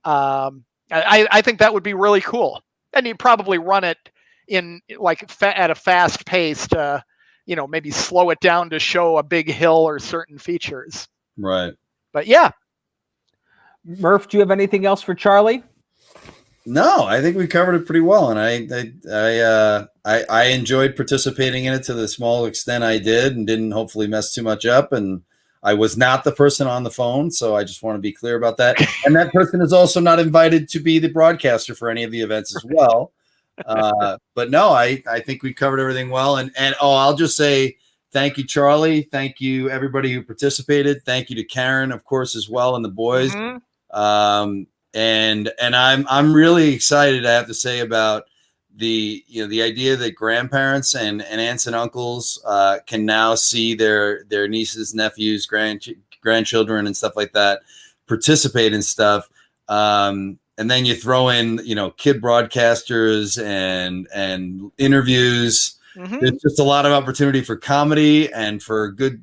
[SPEAKER 3] I think that would be really cool. And you'd probably run it in at a fast pace to, maybe slow it down to show a big hill or certain features.
[SPEAKER 2] Right.
[SPEAKER 3] But yeah.
[SPEAKER 1] Murph, do you have anything else for Charlie?
[SPEAKER 2] No, I think we covered it pretty well, and I enjoyed participating in it to the small extent I did, and didn't hopefully mess too much up. And I was not the person on the phone, so I just want to be clear about that. And that person is also not invited to be the broadcaster for any of the events as well. But no, I think we covered everything well. And I'll just say, Thank you, Charlie. Thank you, everybody who participated. Thank you to Karen, of course, as well, and the boys. And I'm really excited, I have to say, about the idea that grandparents and aunts and uncles can now see their nieces, nephews, grandchildren and stuff like that participate in stuff. And then you throw in, kid broadcasters and interviews. There's just a lot of opportunity for comedy and for good,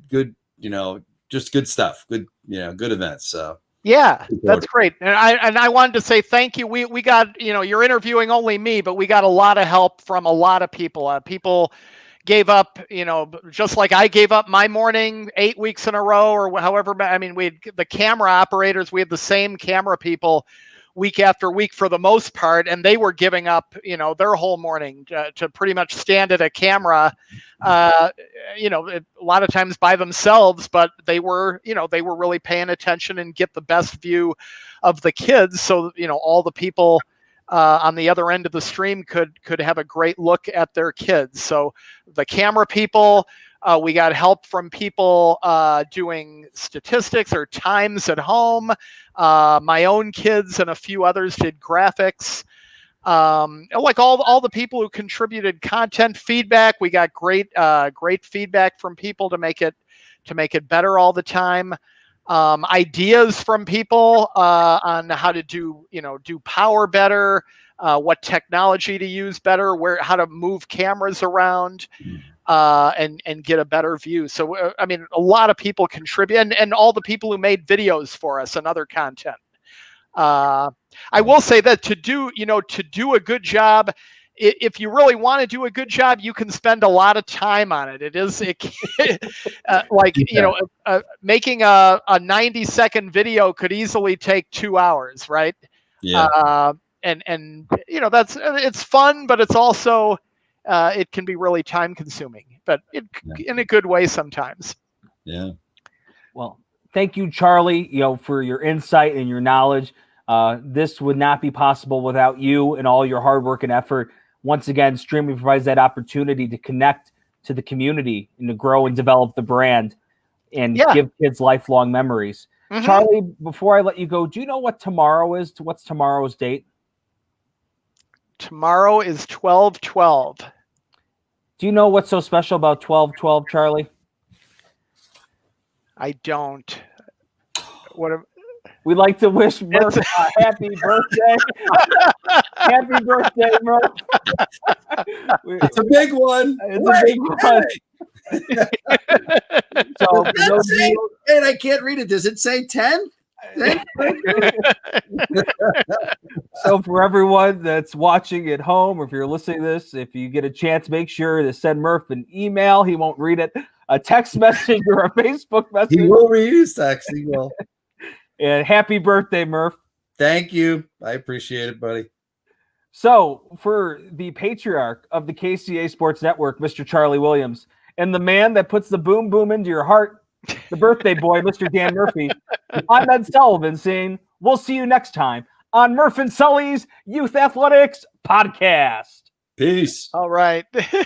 [SPEAKER 2] just good stuff, good events. So
[SPEAKER 3] yeah, that's great. And I wanted to say thank you. We got, you're interviewing only me, but we got a lot of help from a lot of people. People gave up, just like I gave up my morning 8 weeks in a row or however. I mean, we had the camera operators, we had the same camera people week after week for the most part, and they were giving up, their whole morning to pretty much stand at a camera, a lot of times by themselves, but they were really paying attention and get the best view of the kids. So, all the people on the other end of the stream could have a great look at their kids. So the camera people, we got help from people doing statistics or times at home. My own kids and a few others did graphics. Like all the people who contributed content feedback, we got great feedback from people to make it better all the time. Ideas from people on how to do power better, what technology to use better, how to move cameras around. And get a better view. So, I mean, a lot of people contribute, and all the people who made videos for us and other content. I will say that to do a good job, if you really want to do a good job, you can spend a lot of time on it. Making a 90-second video could easily take 2 hours, right?
[SPEAKER 2] Yeah.
[SPEAKER 3] It's fun, but it's also, it can be really time consuming, but in a good way sometimes.
[SPEAKER 2] Yeah.
[SPEAKER 1] Well, thank you, Charlie, for your insight and your knowledge. This would not be possible without you and all your hard work and effort. Once again, streaming provides that opportunity to connect to the community and to grow and develop the brand and give kids lifelong memories. Charlie, before I let you go, do you know what tomorrow is? What's tomorrow's date?
[SPEAKER 3] Tomorrow is 12/12.
[SPEAKER 1] Do you know what's so special about 12/12, Charlie?
[SPEAKER 3] I don't.
[SPEAKER 1] We'd like to wish Murph a happy birthday. Happy birthday, Murph.
[SPEAKER 2] It's a big one.
[SPEAKER 1] It's a big one. So,
[SPEAKER 2] and I can't read it. Does it say 10?
[SPEAKER 1] So for everyone that's watching at home, or if you're listening to this, if you get a chance, make sure to send Murph an email. He won't read it. A text message or a Facebook message.
[SPEAKER 2] He will read his text. He will.
[SPEAKER 1] And happy birthday, Murph.
[SPEAKER 2] Thank you. I appreciate it, buddy.
[SPEAKER 1] So for the patriarch of the KCA Sports Network, Mr. Charlie Williams, and the man that puts the boom boom into your heart, the birthday boy, Mr. Dan Murphy, I'm Ed Sullivan saying we'll see you next time on Murph and Sully's Youth Athletics Podcast.
[SPEAKER 2] Peace.
[SPEAKER 3] All right.